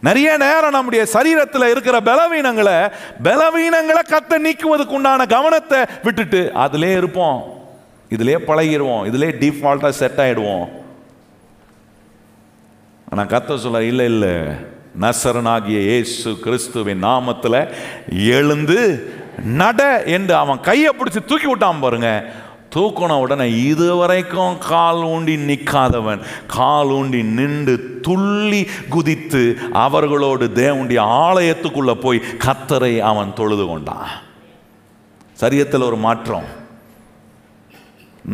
நிறைய நேரம் நம்முடைய சரீரத்தில் இருக்கிற பலவீனங்களை கத்த நீக்குவதற்கு உண்டான கவனத்தை விட்டுட்டு அதிலே இருப்போம், இதிலே பழகிடுவோம், இதிலே டிஃபால்ட்டாக செட் ஆகிடுவோம். ஆனால் கத்த சொல்ல, இல்லை இல்லை, நசரனாகிய இயேசு கிறிஸ்துவின் நாமத்தில் எழுந்து நட என்று அவன் கையை பிடிச்சி தூக்கி விட்டான் பாருங்க. தூக்கின உடனே இதுவரைக்கும் கால் ஊண்டி நிற்காதவன் கால் ஊண்டி நின்று துள்ளி குதித்து அவர்களோடு தேவனுடைய ஆலயத்துக்குள்ள போய் கர்த்தரை அவன் தொழுது கொண்டான். சரீரத்தில் ஒரு மாற்றம்.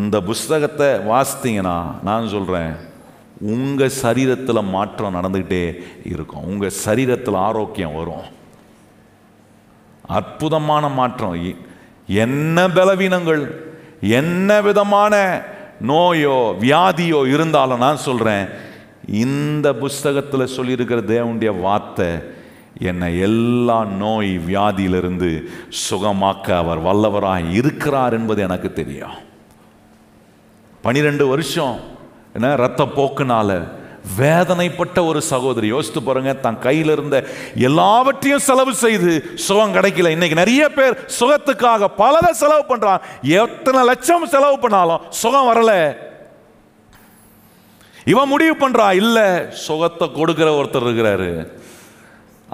இந்த புஸ்தகத்தை வாசித்தீங்கன்னா நான் சொல்றேன், உங்க சரீரத்தில் மாற்றம் நடந்துகிட்டே இருக்கும். உங்க சரீரத்தில் ஆரோக்கியம் வரும். அற்புதமான மாற்றம். என்ன பலவீனங்கள், என்ன விதமான நோயோ வியாதியோ இருந்தாலும் நான் சொல்றேன், இந்த புஸ்தகத்தில் சொல்லியிருக்கிற தேவனுடைய வார்த்தை என்னை எல்லா நோய் வியாதியிலிருந்து சுகமாக்க அவர் வல்லவராய் இருக்கிறார் என்பது எனக்கு தெரியும். 12 வருஷம் என்ன ரத்த போக்குனால வேதனைப்பட்ட ஒரு சகோதரி. யோசித்து பாருங்க, தன் கையில் இருந்த எல்லாவற்றையும் செலவு செய்து சுகம் கிடைக்கல. இன்னைக்கு நிறைய பேர் சுகத்துக்காக பலதை செலவு பண்றான். எத்தனை லட்சம் செலவு பண்ணாலும் சுகம் வரல. இவன் முடிவு பண்றா, இல்ல சுகத்தை கொடுக்கிற ஒருத்தர் இருக்கிறாரு,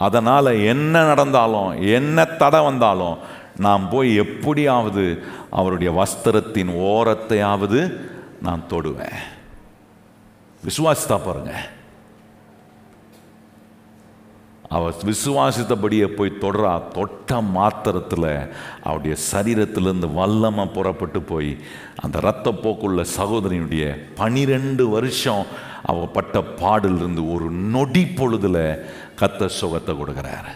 அதனால என்ன நடந்தாலும் என்ன தடை வந்தாலும் நான் போய் எப்படியாவது அவருடைய வஸ்திரத்தின் ஓரத்தையாவது நான் தொடுவேன். விசுவாசித்தா பாருங்க. அவர் விசுவாசித்தபடியே போய் தொடுறா. தொட்ட மாத்திரத்தில் அவருடைய சரீரத்திலிருந்து வல்லமை புறப்பட்டு போய் அந்த இரத்த போக்குள்ள சகோதரியுடைய 12 வருஷம் அவ பட்ட பாடிலிருந்து ஒரு நொடி பொழுதுல கர்த்தர் சுகத்தை கொடுக்கிறார்.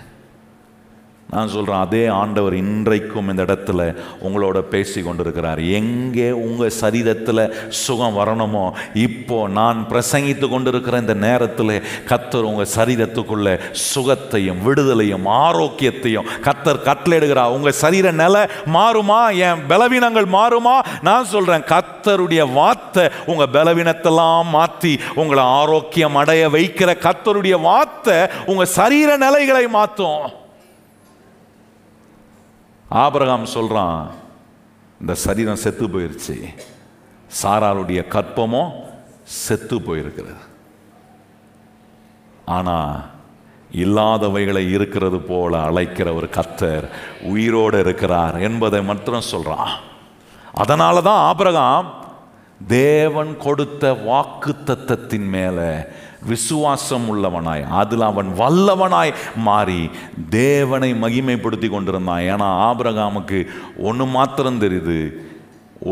நான் சொல்றேன், அதே ஆண்டவர் இன்றைக்கும் இந்த இடத்துல உங்களோட பேசி கொண்டிருக்கிறார். எங்கே உங்க சரீரத்தில் சுகம் வரணுமோ, இப்போ நான் பிரசங்கித்து கொண்டிருக்கிற இந்த நேரத்தில் கர்த்தர் உங்க சரீரத்துக்குள்ள சுகத்தையும் விடுதலையும் ஆரோக்கியத்தையும் கர்த்தர் கட்டளையிடுகிறார். உங்க சரீர நிலை மாறுமா? என் பலவீனங்கள் மாறுமா? நான் சொல்றேன், கர்த்தருடைய வார்த்தை உங்க பலவீனத்தெல்லாம் மாற்றி உங்களை ஆரோக்கியம் அடைய வைக்கிற கர்த்தருடைய வார்த்தை உங்க சரீர நிலைகளை மாற்றும். ஆபிரகாம் சொல்றான், இந்த சரீரம் செத்து போயிருச்சு, சாராளுடைய கற்பமும் செத்து போயிருக்கிறது, ஆனா இல்லாதவைகளை இருக்கிறது போல அழைக்கிற ஒரு கர்த்தர் உயிரோடு இருக்கிறார் என்பதை மட்டும் சொல்றான். அதனால தான் ஆபிரகாம் தேவன் கொடுத்த வாக்குத்தத்தத்தின் மேல விசுவாசம் உள்ளவனாய் அதில் அவன் வல்லவனாய் மாறி தேவனை மகிமைப்படுத்தி கொண்டிருந்தான். ஏன்னா ஆபிரகாமுக்கு ஒன்று மாத்திரம் தெரியுது,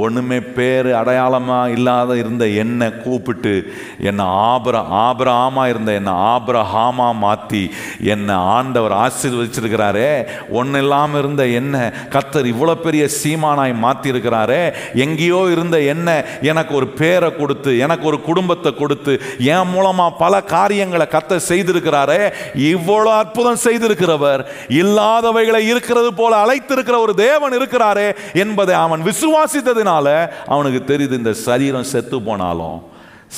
ஒன்றுமே பேர் அடையாளமாக இல்லாத இருந்த என்னை கூப்பிட்டு என்னை ஆபிரகாமா இருந்த என்னை ஆபிரகாமா மாற்றி என்னை ஆண்டவர் ஆசீர்வதிச்சிருக்கிறாரே. ஒன்றும் இல்லாமல் இருந்த என்னை கர்த்தர் இவ்வளோ பெரிய சீமானாய் மாற்றிருக்கிறாரே. எங்கேயோ இருந்த என்னை எனக்கு ஒரு பேரை கொடுத்து எனக்கு ஒரு குடும்பத்தை கொடுத்து என் மூலமாக பல காரியங்களை கர்த்தர் செய்திருக்கிறாரே. இவ்வளோ அற்புதம் செய்திருக்கிறவர் இல்லாதவைகளை இருக்கிறது போல அழைத்திருக்கிற ஒரு தேவன் இருக்கிறாரே என்பதை அவன் விசுவாசித்தது. அவனுக்கு தெரியுது, இந்த சரீரம் செத்து போனாலும்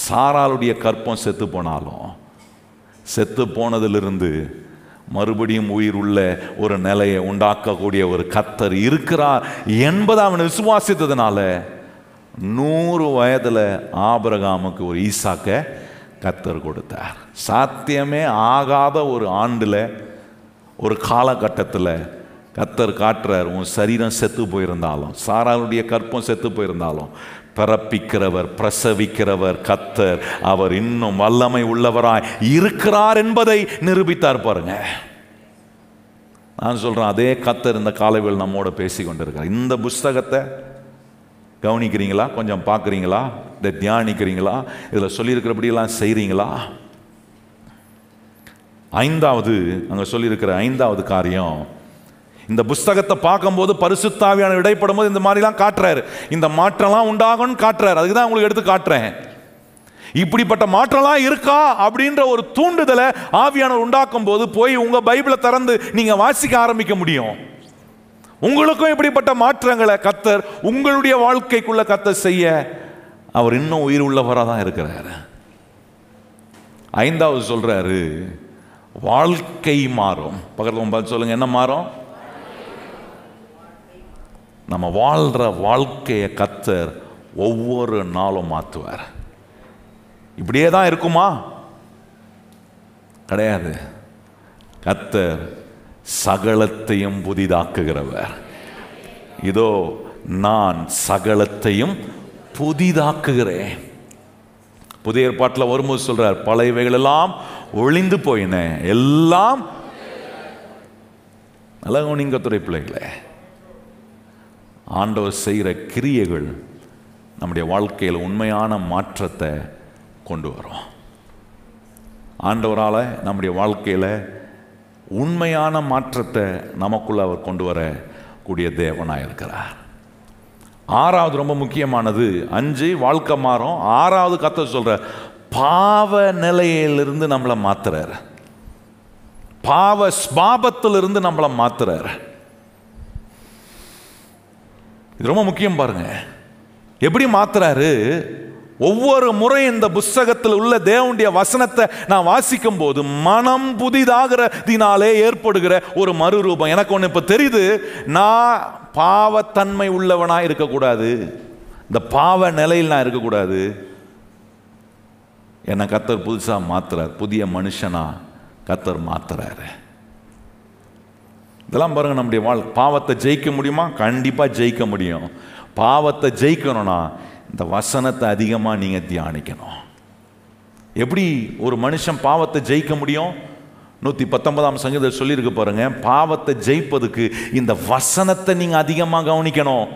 சாராளுடைய கற்பம் செத்து போனாலும் செத்து போனதிலிருந்து மறுபடியும் உயிர் உள்ள ஒரு நிலையை உண்டாக்கக்கூடிய ஒரு கர்த்தர் இருக்கிறார் என்பதை அவன் விசுவாசித்ததுனால 100 வயதுல ஆபிரகாமுக்கு ஒரு ஈசாக்க கர்த்தர் கொடுத்தார். சாத்தியமே ஆகாத ஒரு ஆண்டுல ஒரு காலகட்டத்தில் கர்த்தர் காட்டுறார், உன் சரீரம் செத்து போயிருந்தாலும் சாராளுடைய கற்பம் செத்து போயிருந்தாலும் பிறப்பிக்கிறவர் பிரசவிக்கிறவர் கர்த்தர், அவர் இன்னும் வல்லமை உள்ளவராய் இருக்கிறார் என்பதை நிரூபித்தார். பாருங்க, நான் சொல்றேன், அதே கர்த்தர் இந்த காலையில் நம்மோட பேசி கொண்டிருக்கிறார். இந்த புஸ்தகத்தை கவனிக்கிறீங்களா? கொஞ்சம் பார்க்குறீங்களா? இதை தியானிக்கிறீங்களா? இதில் சொல்லியிருக்கிறபடியெல்லாம் செய்கிறீங்களா? ஐந்தாவது, அங்கே சொல்லியிருக்கிற ஐந்தாவது காரியம், இந்த புஸ்தகத்தை பார்க்கும்போது பரிசுத்த ஆவியானவர் இடைப்படும் போது இந்த மாதிரிலாம் காட்டுறாரு, இந்த மாற்றம்லாம் உண்டாகும்னு காட்டுறாரு. அதுக்கு தான் உங்களுக்கு எடுத்து காட்டுறேன். இப்படிப்பட்ட மாற்றம்லாம் இருக்கா அப்படின்ற ஒரு தூண்டுதலை ஆவியானவர் உண்டாக்கும் போது போய் உங்க பைபிளை திறந்து நீங்க வாசிக்க ஆரம்பிக்க முடியும். உங்களுக்கும் இப்படிப்பட்ட மாற்றங்களை கர்த்தர் உங்களுடைய வாழ்க்கைக்குள்ள கர்த்தர் செய்ய அவர் இன்னும் உயிர் உள்ளவராக தான் இருக்கிறார். ஐந்தாவது சொல்றாரு, வாழ்க்கை மாறும். பக்கத்தில் சொல்லுங்க, என்ன மாறும்? நம்ம வாழ்ற வாழ்க்கையை கர்த்தர் ஒவ்வொரு நாளும் மாற்றுவார். இப்படியே தான் இருக்குமா? கிடையாது. கர்த்தர் சகலத்தையும் புதிதாக்குகிறவர். இதோ நான் சகலத்தையும் புதிதாக்குகிறேன். புதிய ஏற்பாட்டில் வரும்போது சொல்றார், பழையவைகள் எல்லாம் ஒளிந்து போயின, எல்லாம் நல்ல கவனிங்க துறை பிள்ளைகளே. ஆண்டவர் செய்கிற கிரியைகள் நம்முடைய வாழ்க்கையில் உண்மையான மாற்றத்தை கொண்டு வரும். ஆண்டவரால் நம்முடைய வாழ்க்கையில் உண்மையான மாற்றத்தை நமக்குள்ள அவர் கொண்டு வரக்கூடிய தேவனாக இருக்கிறார். ஆறாவது ரொம்ப முக்கியமானது, 5 வாழ்க்கை மாறும். ஆறாவது கர்த்தர் சொல்ற, பாவ நிலையிலிருந்து நம்மளை மாத்துறார். பாவ ஸ்பாபத்திலிருந்து நம்மளை மாத்துறார். இது ரொம்ப முக்கியம். பாருங்க எப்படி மாத்துறாரு. ஒவ்வொரு முறை இந்த புஸ்தகத்தில் உள்ள தேவனுடைய வசனத்தை நான் வாசிக்கும் போது மனம் புதிதாகிறதினாலே ஏற்படுகிற ஒரு மறுரூபம் எனக்கு ஒன்று இப்ப தெரியுது. நான் பாவத்தன்மை உள்ளவனா இருக்கக்கூடாது, இந்த பாவ நிலையில் நான் இருக்கக்கூடாது. என்னை கர்த்தர் புதுசா மாத்துறார், புதிய மனுஷனா கர்த்தர் மாத்துறாரு. இதெல்லாம் பாருங்க, நம்முடைய பாவத்தை ஜெயிக்க முடியுமா? கண்டிப்பா ஜெயிக்க முடியும். பாவத்தை ஜெயிக்கணும்னா இந்த வசனத்தை அதிகமாக நீங்கள் தியானிக்கணும். எப்படி ஒரு மனுஷன் பாவத்தை ஜெயிக்க முடியும்? 119ஆம் சங்கீதத்தில் சொல்லியிருக்கு பாருங்க, பாவத்தை ஜெயிப்பதுக்கு இந்த வசனத்தை நீங்கள் அதிகமாக கவனிக்கணும்.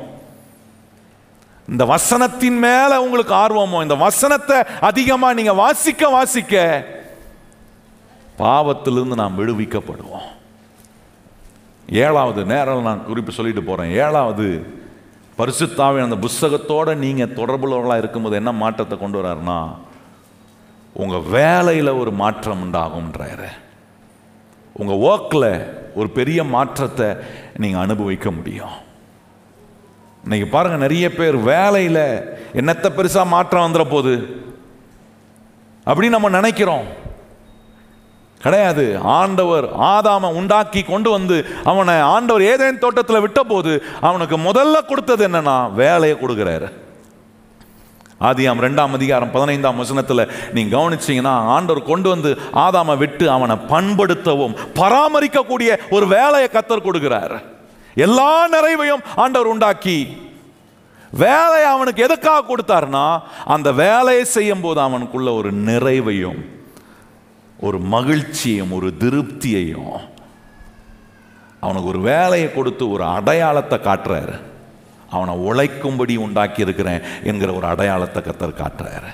இந்த வசனத்தின் மேலே உங்களுக்கு ஆர்வமோ, இந்த வசனத்தை அதிகமாக நீங்கள் வாசிக்க வாசிக்க பாவத்திலிருந்து நாம் விடுவிக்கப்படுவோம். 7வது நேரம் நான் குறிப்பு சொல்லிட்டு போகிறேன். 7வது, பரிசுத்த ஆவியானவர் அந்த புஸ்தகத்தோடு நீங்கள் தொடர்புள்ளவர்களாக இருக்கும்போது என்ன மாற்றத்தை கொண்டு வர்றாருன்னா, உங்கள் வேலையில் ஒரு மாற்றம் உண்டாகும்ன்றாரு. உங்கள் ஒர்க்கில் ஒரு பெரிய மாற்றத்தை நீங்கள் அனுபவிக்க முடியும். இன்னைக்கு பாருங்கள், நிறைய பேர் வேலையில் என்னத்தை பெருசாக மாற்றம் வந்துட போகுது அப்படின்னு நம்ம நினைக்கிறோம். கிடையாது. ஆண்டவர் ஆதாமை உண்டாக்கி கொண்டு வந்து அவனை ஆண்டவர் ஏதேன் தோட்டத்தில் விட்ட போது அவனுக்கு முதல்ல கொடுத்தது என்னன்னா, வேலையை கொடுக்கிறாரு. ஆதியாம் 2ஆம் அதிகாரம் 15ஆம் வசனத்தில் நீங்க கவனிச்சீங்கன்னா, ஆண்டவர் கொண்டு வந்து ஆதாமை விட்டு அவனை பண்படுத்தவும் பராமரிக்கக்கூடிய ஒரு வேலையை கர்த்தர் கொடுக்கிறார். எல்லா நிறைவையும் ஆண்டவர் உண்டாக்கி வேலையை அவனுக்கு எதுக்காக கொடுத்தாருன்னா, அந்த வேலையை செய்யும் போது அவனுக்குள்ள ஒரு நிறைவையும் ஒரு மகிழ்ச்சியும் ஒரு திருப்தியையும், அவனுக்கு ஒரு வேலையை கொடுத்து ஒரு அடையாளத்தை காட்டுறாரு. அவனை உழைக்கும்படி உண்டாக்கி இருக்கிறேன் என்கிற ஒரு அடையாளத்தை கர்த்தர் காட்டுறாரு.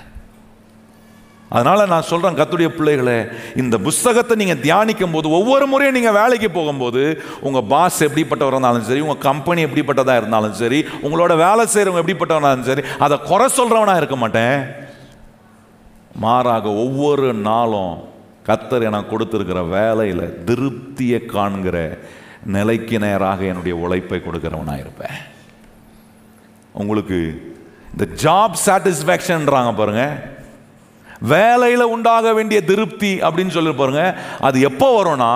அதனால நான் சொல்றேன், கர்த்தருடைய பிள்ளைகளே, இந்த புஸ்தகத்தை நீங்க தியானிக்கும் போது ஒவ்வொரு முறையும் நீங்க வேலைக்கு போகும்போது உங்க பாஸ் எப்படிப்பட்டவராக இருந்தாலும் சரி, உங்க கம்பெனி எப்படிப்பட்டதா இருந்தாலும் சரி, உங்களோட வேலை செய்யறவங்க எப்படிப்பட்டவனா இருந்தாலும் சரி, அதை குறை சொல்றவனா இருக்க மாட்டேன். மாறாக ஒவ்வொரு நாளும் கர்த்தர் எனக்கு கொடுத்திருக்கிற வேலையில திருப்தியை காண்கிற நிலைக்கு நேராக என்னுடைய உழைப்பை கொடுக்கிறவனா இருப்பேன். உங்களுக்கு இந்த ஜாப் சாட்டிஸ்ஃபேக்ஷன்றாங்க பாருங்க, வேலையில் உண்டாக வேண்டிய திருப்தி அப்படின்னு சொல்லி பாருங்க, அது எப்போ வரும்னா,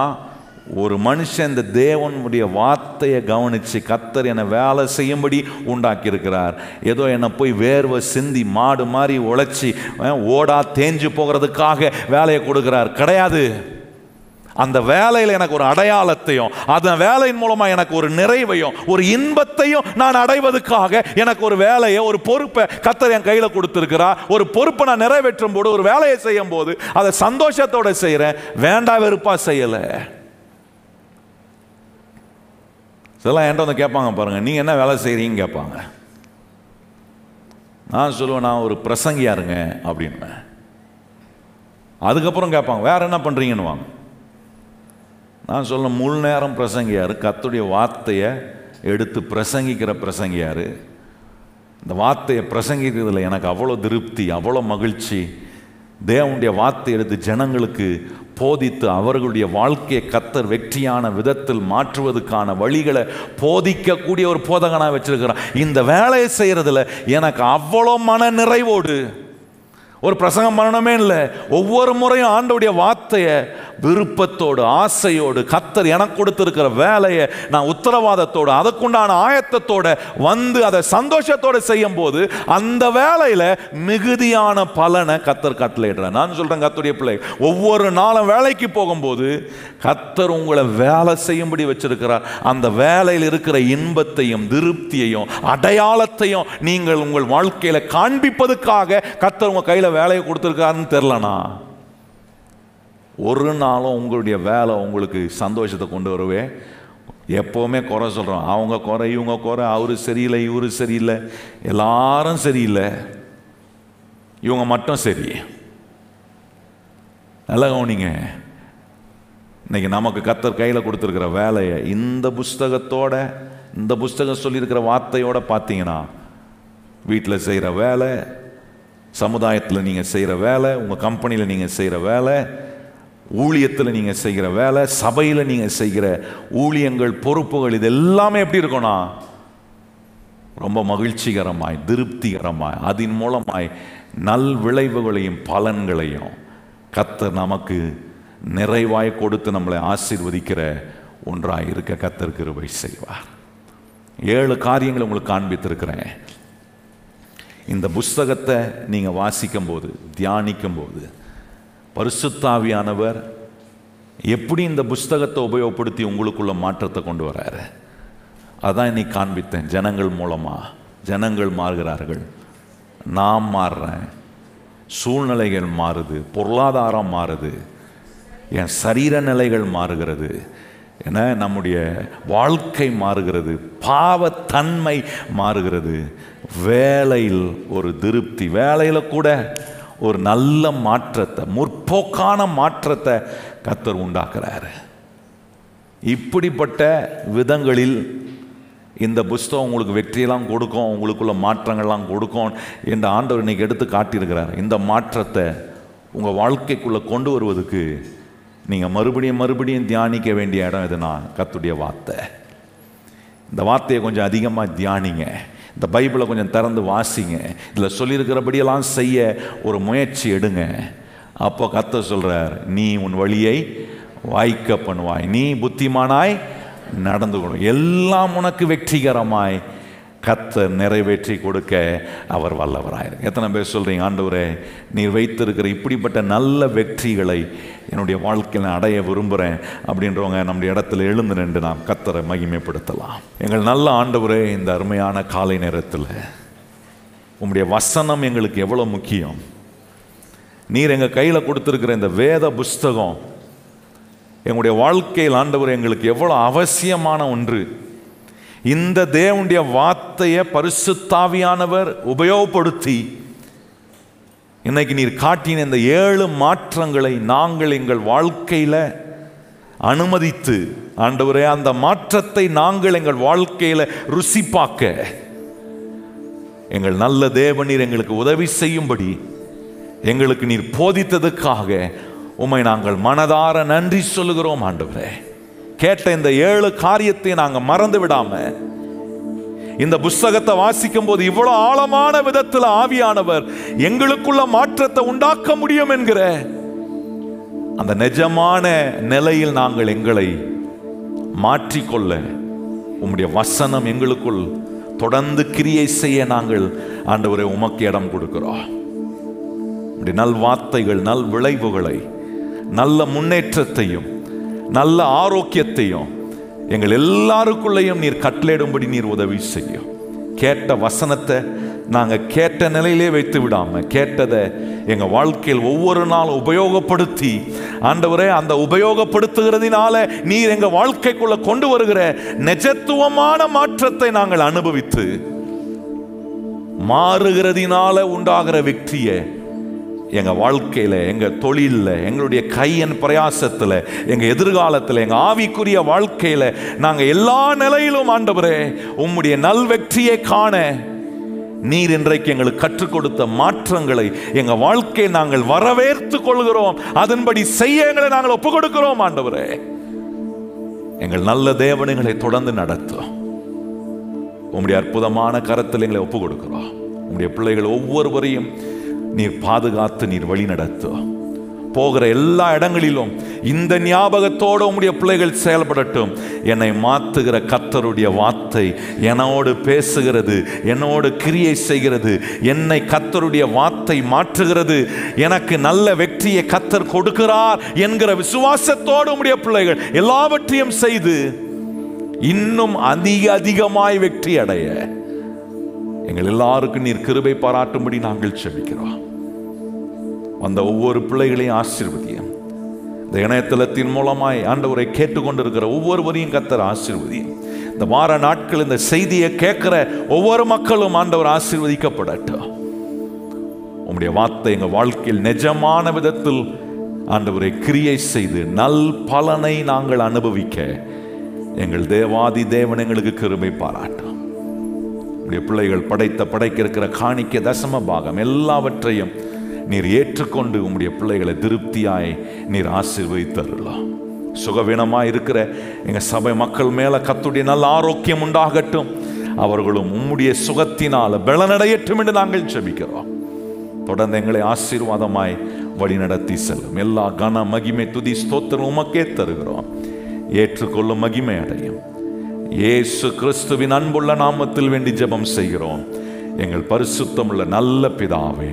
ஒரு மனுஷன் இந்த தேவனுடைய வார்த்தையை கவனிச்சு கர்த்தர் என்னை வேலை செய்யும்படி உண்டாக்கி இருக்கிறார். ஏதோ என்னை போய் வேர்வை சிந்தி மாடு மாதிரி உழைச்சி ஓடா தேஞ்சு போகிறதுக்காக வேலையை கொடுக்கிறார் கிடையாது. அந்த வேலையில் எனக்கு ஒரு அடையாளத்தையும், அந்த வேலையின் மூலமாக எனக்கு ஒரு நிறைவையும் ஒரு இன்பத்தையும் நான் அடைவதற்காக எனக்கு ஒரு வேலையை, ஒரு பொறுப்பை கர்த்தர் என் கையில் கொடுத்திருக்கிறார். ஒரு பொறுப்பை நான் நிறைவேற்றும் போது, ஒரு வேலையை செய்யும் போது அதை சந்தோஷத்தோட செய்கிறேன், வேண்டா வெறுப்பா செய்யலை. சில என்கிட்ட வந்து கேட்பாங்க பாருங்க, நீங்க என்ன வேலை செய்கிறீங்கன்னு கேட்பாங்க. நான் சொல்லுவேன், நான் ஒரு பிரசங்கியாருங்க அப்படின்னு. அதுக்கப்புறம் கேட்பாங்க, வேற என்ன பண்ணுறீங்கன்னு வாங்க. நான் சொல்ல, முழு நேரம் பிரசங்கியார், கர்த்தருடைய வார்த்தையை எடுத்து பிரசங்கிக்கிற பிரசங்கியார். இந்த வார்த்தையை பிரசங்கிக்கிறதுல எனக்கு அவ்வளோ திருப்தி, அவ்வளோ மகிழ்ச்சி. தேவனுடைய வார்த்தை எடுத்து ஜனங்களுக்கு போதித்து அவர்களுடைய வாழ்க்கையை கர்த்தர் வெற்றியான விதத்தில் மாற்றுவதற்கான வழிகளை போதிக்கக்கூடிய ஒரு போதகனாக வச்சிருக்கிறான். இந்த வேலையை செய்கிறதுல எனக்கு அவ்வளோ மன நிறைவோடு, ஒரு பிரசங்கம் பண்ணணுமே இல்லை, ஒவ்வொரு முறையும் ஆண்டவருடைய வார்த்தையை விருப்பத்தோடு ஆசையோடு கர்த்தர் எனக்கு கொடுத்திருக்கிற வேலையை நான் உத்தரவாதத்தோடு அதுக்குண்டான ஆயத்தத்தோடு வந்து அதை சந்தோஷத்தோடு செய்யும் போது அந்த வேலையில் மிகுதியான பலனை கர்த்தர் கட்டளையிடுறார். நான் சொல்கிறேன், கர்த்தருடைய பிள்ளை, ஒவ்வொரு நாளும் வேலைக்கு போகும்போது கர்த்தர் உங்களை வேலை செய்யும்படி வச்சிருக்கிறார். அந்த வேலையில் இருக்கிற இன்பத்தையும் திருப்தியையும் அடையாளத்தையும் நீங்கள் உங்கள் வாழ்க்கையில் காண்பிப்பதற்காக கர்த்தர் உங்கள் கையில் வேலையை கொடுத்துருக்காருன்னு தெரிலனா, ஒரு நாளும் உங்களுடைய வேலை உங்களுக்கு சந்தோஷத்தை கொண்டு வரவே. எப்போவுமே குறை சொல்கிறோம், அவங்க குறை, இவங்க குறை, அவரு சரியில்லை, இவரு சரியில்லை, எல்லாரும் சரியில்லை, இவங்க மட்டும் சரி. நல்லா கவனிங்க, இன்னைக்கு நமக்கு கர்த்தர் கையில் கொடுத்துருக்கிற வேலையை இந்த புஸ்தகத்தோட, இந்த புஸ்தகம் சொல்லியிருக்கிற வார்த்தையோட பார்த்தீங்கன்னா, வீட்டில் செய்கிற வேலை, சமுதாயத்தில் நீங்கள் செய்கிற வேலை, உங்கள் கம்பெனியில் நீங்கள் செய்கிற வேலை, ஊழியத்தில் நீங்கள் செய்கிற வேலை, சபையில் நீங்கள் செய்கிற ஊழியங்கள், பொறுப்புகள், இது எல்லாமே எப்படி இருக்கும்னா ரொம்ப மகிழ்ச்சிகரமாய், திருப்திகரமாய், அதன் மூலமாய் நல் விளைவுகளையும் பலன்களையும் கர்த்தர் நமக்கு நிறைவாய் கொடுத்து நம்மளை ஆசீர்வதிக்கிற ஒன்றாக இருக்க கர்த்தர் கிருபை செய்வார். 7 காரியங்களை உங்களுக்கு காண்பித்திருக்கிறேன். இந்த புஸ்தகத்தை நீங்கள் வாசிக்கும் போது, தியானிக்கும் போது, பரிசுத்தாவியானவர் எப்படி இந்த புஸ்தகத்தை உபயோகப்படுத்தி உங்களுக்குள்ள மாற்றத்தை கொண்டு வர்றாரு, அதான் இன்னைக்கு காண்பித்தேன். ஜனங்கள் மூலமாக ஜனங்கள் மாறுகிறார்கள், நாம் மாறுறேன், சூழ்நிலைகள் மாறுது, பொருளாதாரம் மாறுது, என் சரீர நிலைகள் மாறுகிறது, என நம்முடைய வாழ்க்கை மாறுகிறது, பாவத்தன்மை மாறுகிறது, வேலையில் ஒரு திருப்தி, வேலையில் கூட ஒரு நல்ல மாற்றத்தை, முற்போக்கான மாற்றத்தை கர்த்தர் உண்டாக்குறாரு. இப்படிப்பட்ட விதங்களில் இந்த புஸ்தகம் உங்களுக்கு வெற்றியெல்லாம் கொடுக்கும், உங்களுக்குள்ள மாற்றங்கள்லாம் கொடுக்கும் என்று ஆண்டவர் இன்னைக்கு எடுத்து காட்டியிருக்கிறார். இந்த மாற்றத்தை உங்கள் வாழ்க்கைக்குள்ளே கொண்டு வருவதற்கு நீங்கள் மறுபடியும் தியானிக்க வேண்டிய இடம் எதுனா கர்த்தருடைய வார்த்தை. இந்த வார்த்தையை கொஞ்சம் அதிகமாக தியானிங்க. இந்த பைபிளை கொஞ்சம் திறந்து வாசிங்க. இதில் சொல்லியிருக்கிறபடியெல்லாம் செய்ய ஒரு முயற்சி எடுங்க. அப்போ கர்த்தர் சொல்கிறார், நீ உன் வழியை வாய்க்க பண்ணுவாய், நீ புத்திமானாய் நடந்து கொள்ளும், எல்லாம் உனக்கு வெற்றிகரமாய் கர்த்தர் நிறைவேற்றி கொடுக்க அவர் வல்லவராயிரு. எத்தனை பேர் சொல்கிறீங்க, ஆண்டவரே நீர் வைத்திருக்கிற இப்படிப்பட்ட நல்ல வெற்றிகளை என்னுடைய வாழ்க்கையில் அடைய விரும்புகிறேன் அப்படின்றவங்க நம்முடைய இடத்துல எழுந்து நின்று நாம் கர்த்தரை மகிமைப்படுத்தலாம். எங்கள் நல்ல ஆண்டவரே, இந்த அருமையான காலை நேரத்தில் உம்முடைய வசனம் எங்களுக்கு எவ்வளோ முக்கியம். நீர் எங்கள் கையில் கொடுத்துருக்கிற இந்த வேத புஸ்தகம் எங்களுடைய வாழ்க்கையில் ஆண்டவர் எங்களுக்கு எவ்வளோ அவசியமான ஒன்று. இந்த தேவனுடைய வார்த்தையை பரிசுத்தாவியானவர் உபயோகப்படுத்தி இன்னைக்கு நீர் காட்டின இந்த 7 மாற்றங்களை நாங்கள் எங்கள் வாழ்க்கையில் அனுமதித்து, ஆண்டவரே அந்த மாற்றத்தை நாங்கள் எங்கள் வாழ்க்கையில் ருசி பார்க்க எங்கள் நல்ல தேவனீர் எங்களுக்கு உதவி செய்யும்படி எங்களுக்கு நீர் போதித்ததுக்காக உம்மை நாங்கள் மனதார நன்றி சொல்லுகிறோம். ஆண்டவரே, கேட்ட இந்த 7 காரியத்தை நாங்கள் மறந்து விடாம இந்த புஸ்தகத்தை வாசிக்கும் போது இவ்வளவு ஆழமான விதத்தில் ஆவியானவர் எங்களுக்குள்ள மாற்றத்தை உண்டாக்க முடியும் என்கிற அந்த நிஜமான நிலையில் நாங்கள் எங்களை மாற்றிக்கொள்ள உம்முடைய வசனம் எங்களுக்குள் தொடர்ந்து கிரியை செய்ய நாங்கள் ஆண்டவரே உமக்கு இடம் கொடுக்கிறோம். நல் வார்த்தைகள், நல் விளைவுகளை, நல்ல முன்னேற்றத்தையும் நல்ல ஆரோக்கியத்தையும் எங்கள் எல்லாருக்குள்ளேயும் நீர் கட்டளையிடும்படி நீர் உதவி செய்யும். கேட்ட வசனத்தை நாங்கள் கேட்ட நிலையிலே வைத்து விடாம கேட்டதை எங்கள் வாழ்க்கையில் ஒவ்வொரு நாள் உபயோகப்படுத்தி, ஆண்டவரே அந்த உபயோகப்படுத்துகிறதுனால நீர் எங்கள் வாழ்க்கைக்குள்ள கொண்டு வருகிற நிஜத்துவமான மாற்றத்தை நாங்கள் அனுபவித்து மாறுகிறதினால உண்டாகிற வெற்றியை எங்க வாழ்க்கையில, எங்க தொழிலில், எங்களுடைய கையின் பிரயாசத்தில், எங்க எதிர்காலத்தில், எங்க ஆவிக்குரிய வாழ்க்கையில நாங்க எல்லா நிலையிலும் ஆண்டவரே உம்முடைய நல் வெற்றியை காண நீர் இன்றைக்கு எங்களுக்கு கற்றுக் கொடுத்த மாற்றங்களை எங்க வாழ்க்கையை நாங்கள் வரவேற்று கொள்கிறோம். அதன்படி செய்ய எங்களை நாங்கள் ஒப்புக் கொடுக்கிறோம். ஆண்டவரே, எங்கள் நல்ல தேவனைகளை தொடர்ந்து நடத்தும். உம்முடைய அற்புதமான கரத்தில் எங்களை ஒப்புக் கொடுக்கிறோம். உம்முடைய பிள்ளைகள் ஒவ்வொருவரையும் நீர் பாதுகாத்து நீர் வழி நடத்தும். போகிற எல்லா இடங்களிலும் இந்த ஞாபகத்தோடு உம்முடைய பிள்ளைகள் செயல்படட்டும். என்னை மாற்றுகிற கர்த்தருடைய வார்த்தை என்னோடு பேசுகிறது, என்னோடு கிரியை செய்கிறது. என்னை கர்த்தருடைய வார்த்தை மாற்றுகிறது. எனக்கு நல்ல வெற்றியை கர்த்தர் கொடுக்கிறார் என்கிற விசுவாசத்தோடு உம்முடைய பிள்ளைகள் எல்லாவற்றையும் செய்து இன்னும் அதிகமாய் வெற்றி அடைய எங்கள் எல்லாருக்கும் நீர் கிருபை பாராட்டும்படி நாங்கள் செபிக்கிறோம். வந்த ஒவ்வொரு பிள்ளைகளையும் ஆசீர்வதியும். இந்த இணையதளத்தின் மூலமாய் ஆண்டவரை கேட்டுக்கொண்டிருக்கிற ஒவ்வொருவரையும் கர்த்தர் ஆசீர்வதியும். இந்த வார நாட்கள் இந்த செய்தியை கேட்கிற ஒவ்வொரு மக்களும் ஆண்டவர் ஆசீர்வதிக்கப்படட்டும். உம்முடைய வார்த்தை எங்கள் வாழ்க்கையில் நிஜமான விதத்தில் ஆண்டவரை கிரியை செய்து நல் பலனை நாங்கள் அனுபவிக்க எங்கள் தேவாதி தேவன் எங்களுக்கு கிருபை பாராட்டும். உடைய பிள்ளைகள் படைக்க இருக்கிற காணிக்க தசம பாகம் எல்லாவற்றையும் நீர் ஏற்றுக்கொண்டு உம்முடைய பிள்ளைகளை திருப்தியாய் நீர் ஆசீர்வதித்தருளலாம். சுகவீனமாய் இருக்கிற எங்க சபை மக்கள் மேல கர்த்தருடைய நல்ல ஆரோக்கியம் உண்டாகட்டும். அவர்களும் உம்முடைய சுகத்தினால் பலனடையட்டும் என்று நாங்கள் ஜெபிக்கிறோம். தொடர்ந்து எங்களை ஆசீர்வாதமாய் வழி நடத்தி செல்லும். எல்லா கன மகிமை துதி ஸ்தோத்திரம் உமக்கே தருகிறோம். ஏற்றுக்கொள்ளும் மகிமை அடையும். இயேசு கிறிஸ்துவின் அன்புள்ள நாமத்தில் வேண்டி ஜெபம் செய்கிறோம் எங்கள் பரிசுத்தமுள்ள நல்ல பிதாவே,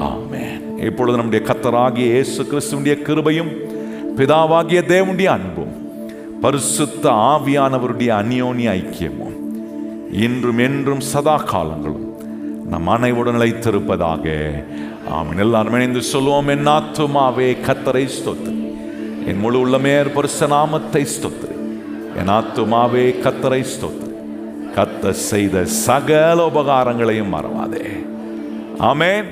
ஆமென். இப்பொழுது நம்முடைய கர்த்தராகிய இயேசு கிறிஸ்துவினுடைய கிருபையும் பிதாவாகிய தேவனுடைய அன்பும் பரிசுத்த ஆவியானவருடைய அந்யோன்ய ஐக்கியமும் இன்றும் என்றும் சதா காலங்களும் நம் அனைவருடன் நிலைத்திருப்பதாக, ஆமென். எல்லாரும் இணைந்து சொல்லுவோம். என் ஆத்துமாவே கர்த்தரை ஸ்தோத்திரி, என் முழு உள்ளமே பரிசுத்த நாமத்தை ஸ்தோத்திரி. என் ஆத்துமாவே கர்த்தரை ஸ்தோத்திரி, கர்த்தர் செய்த சகல உபகாரங்களையும் மறவாதே. ஆமென்.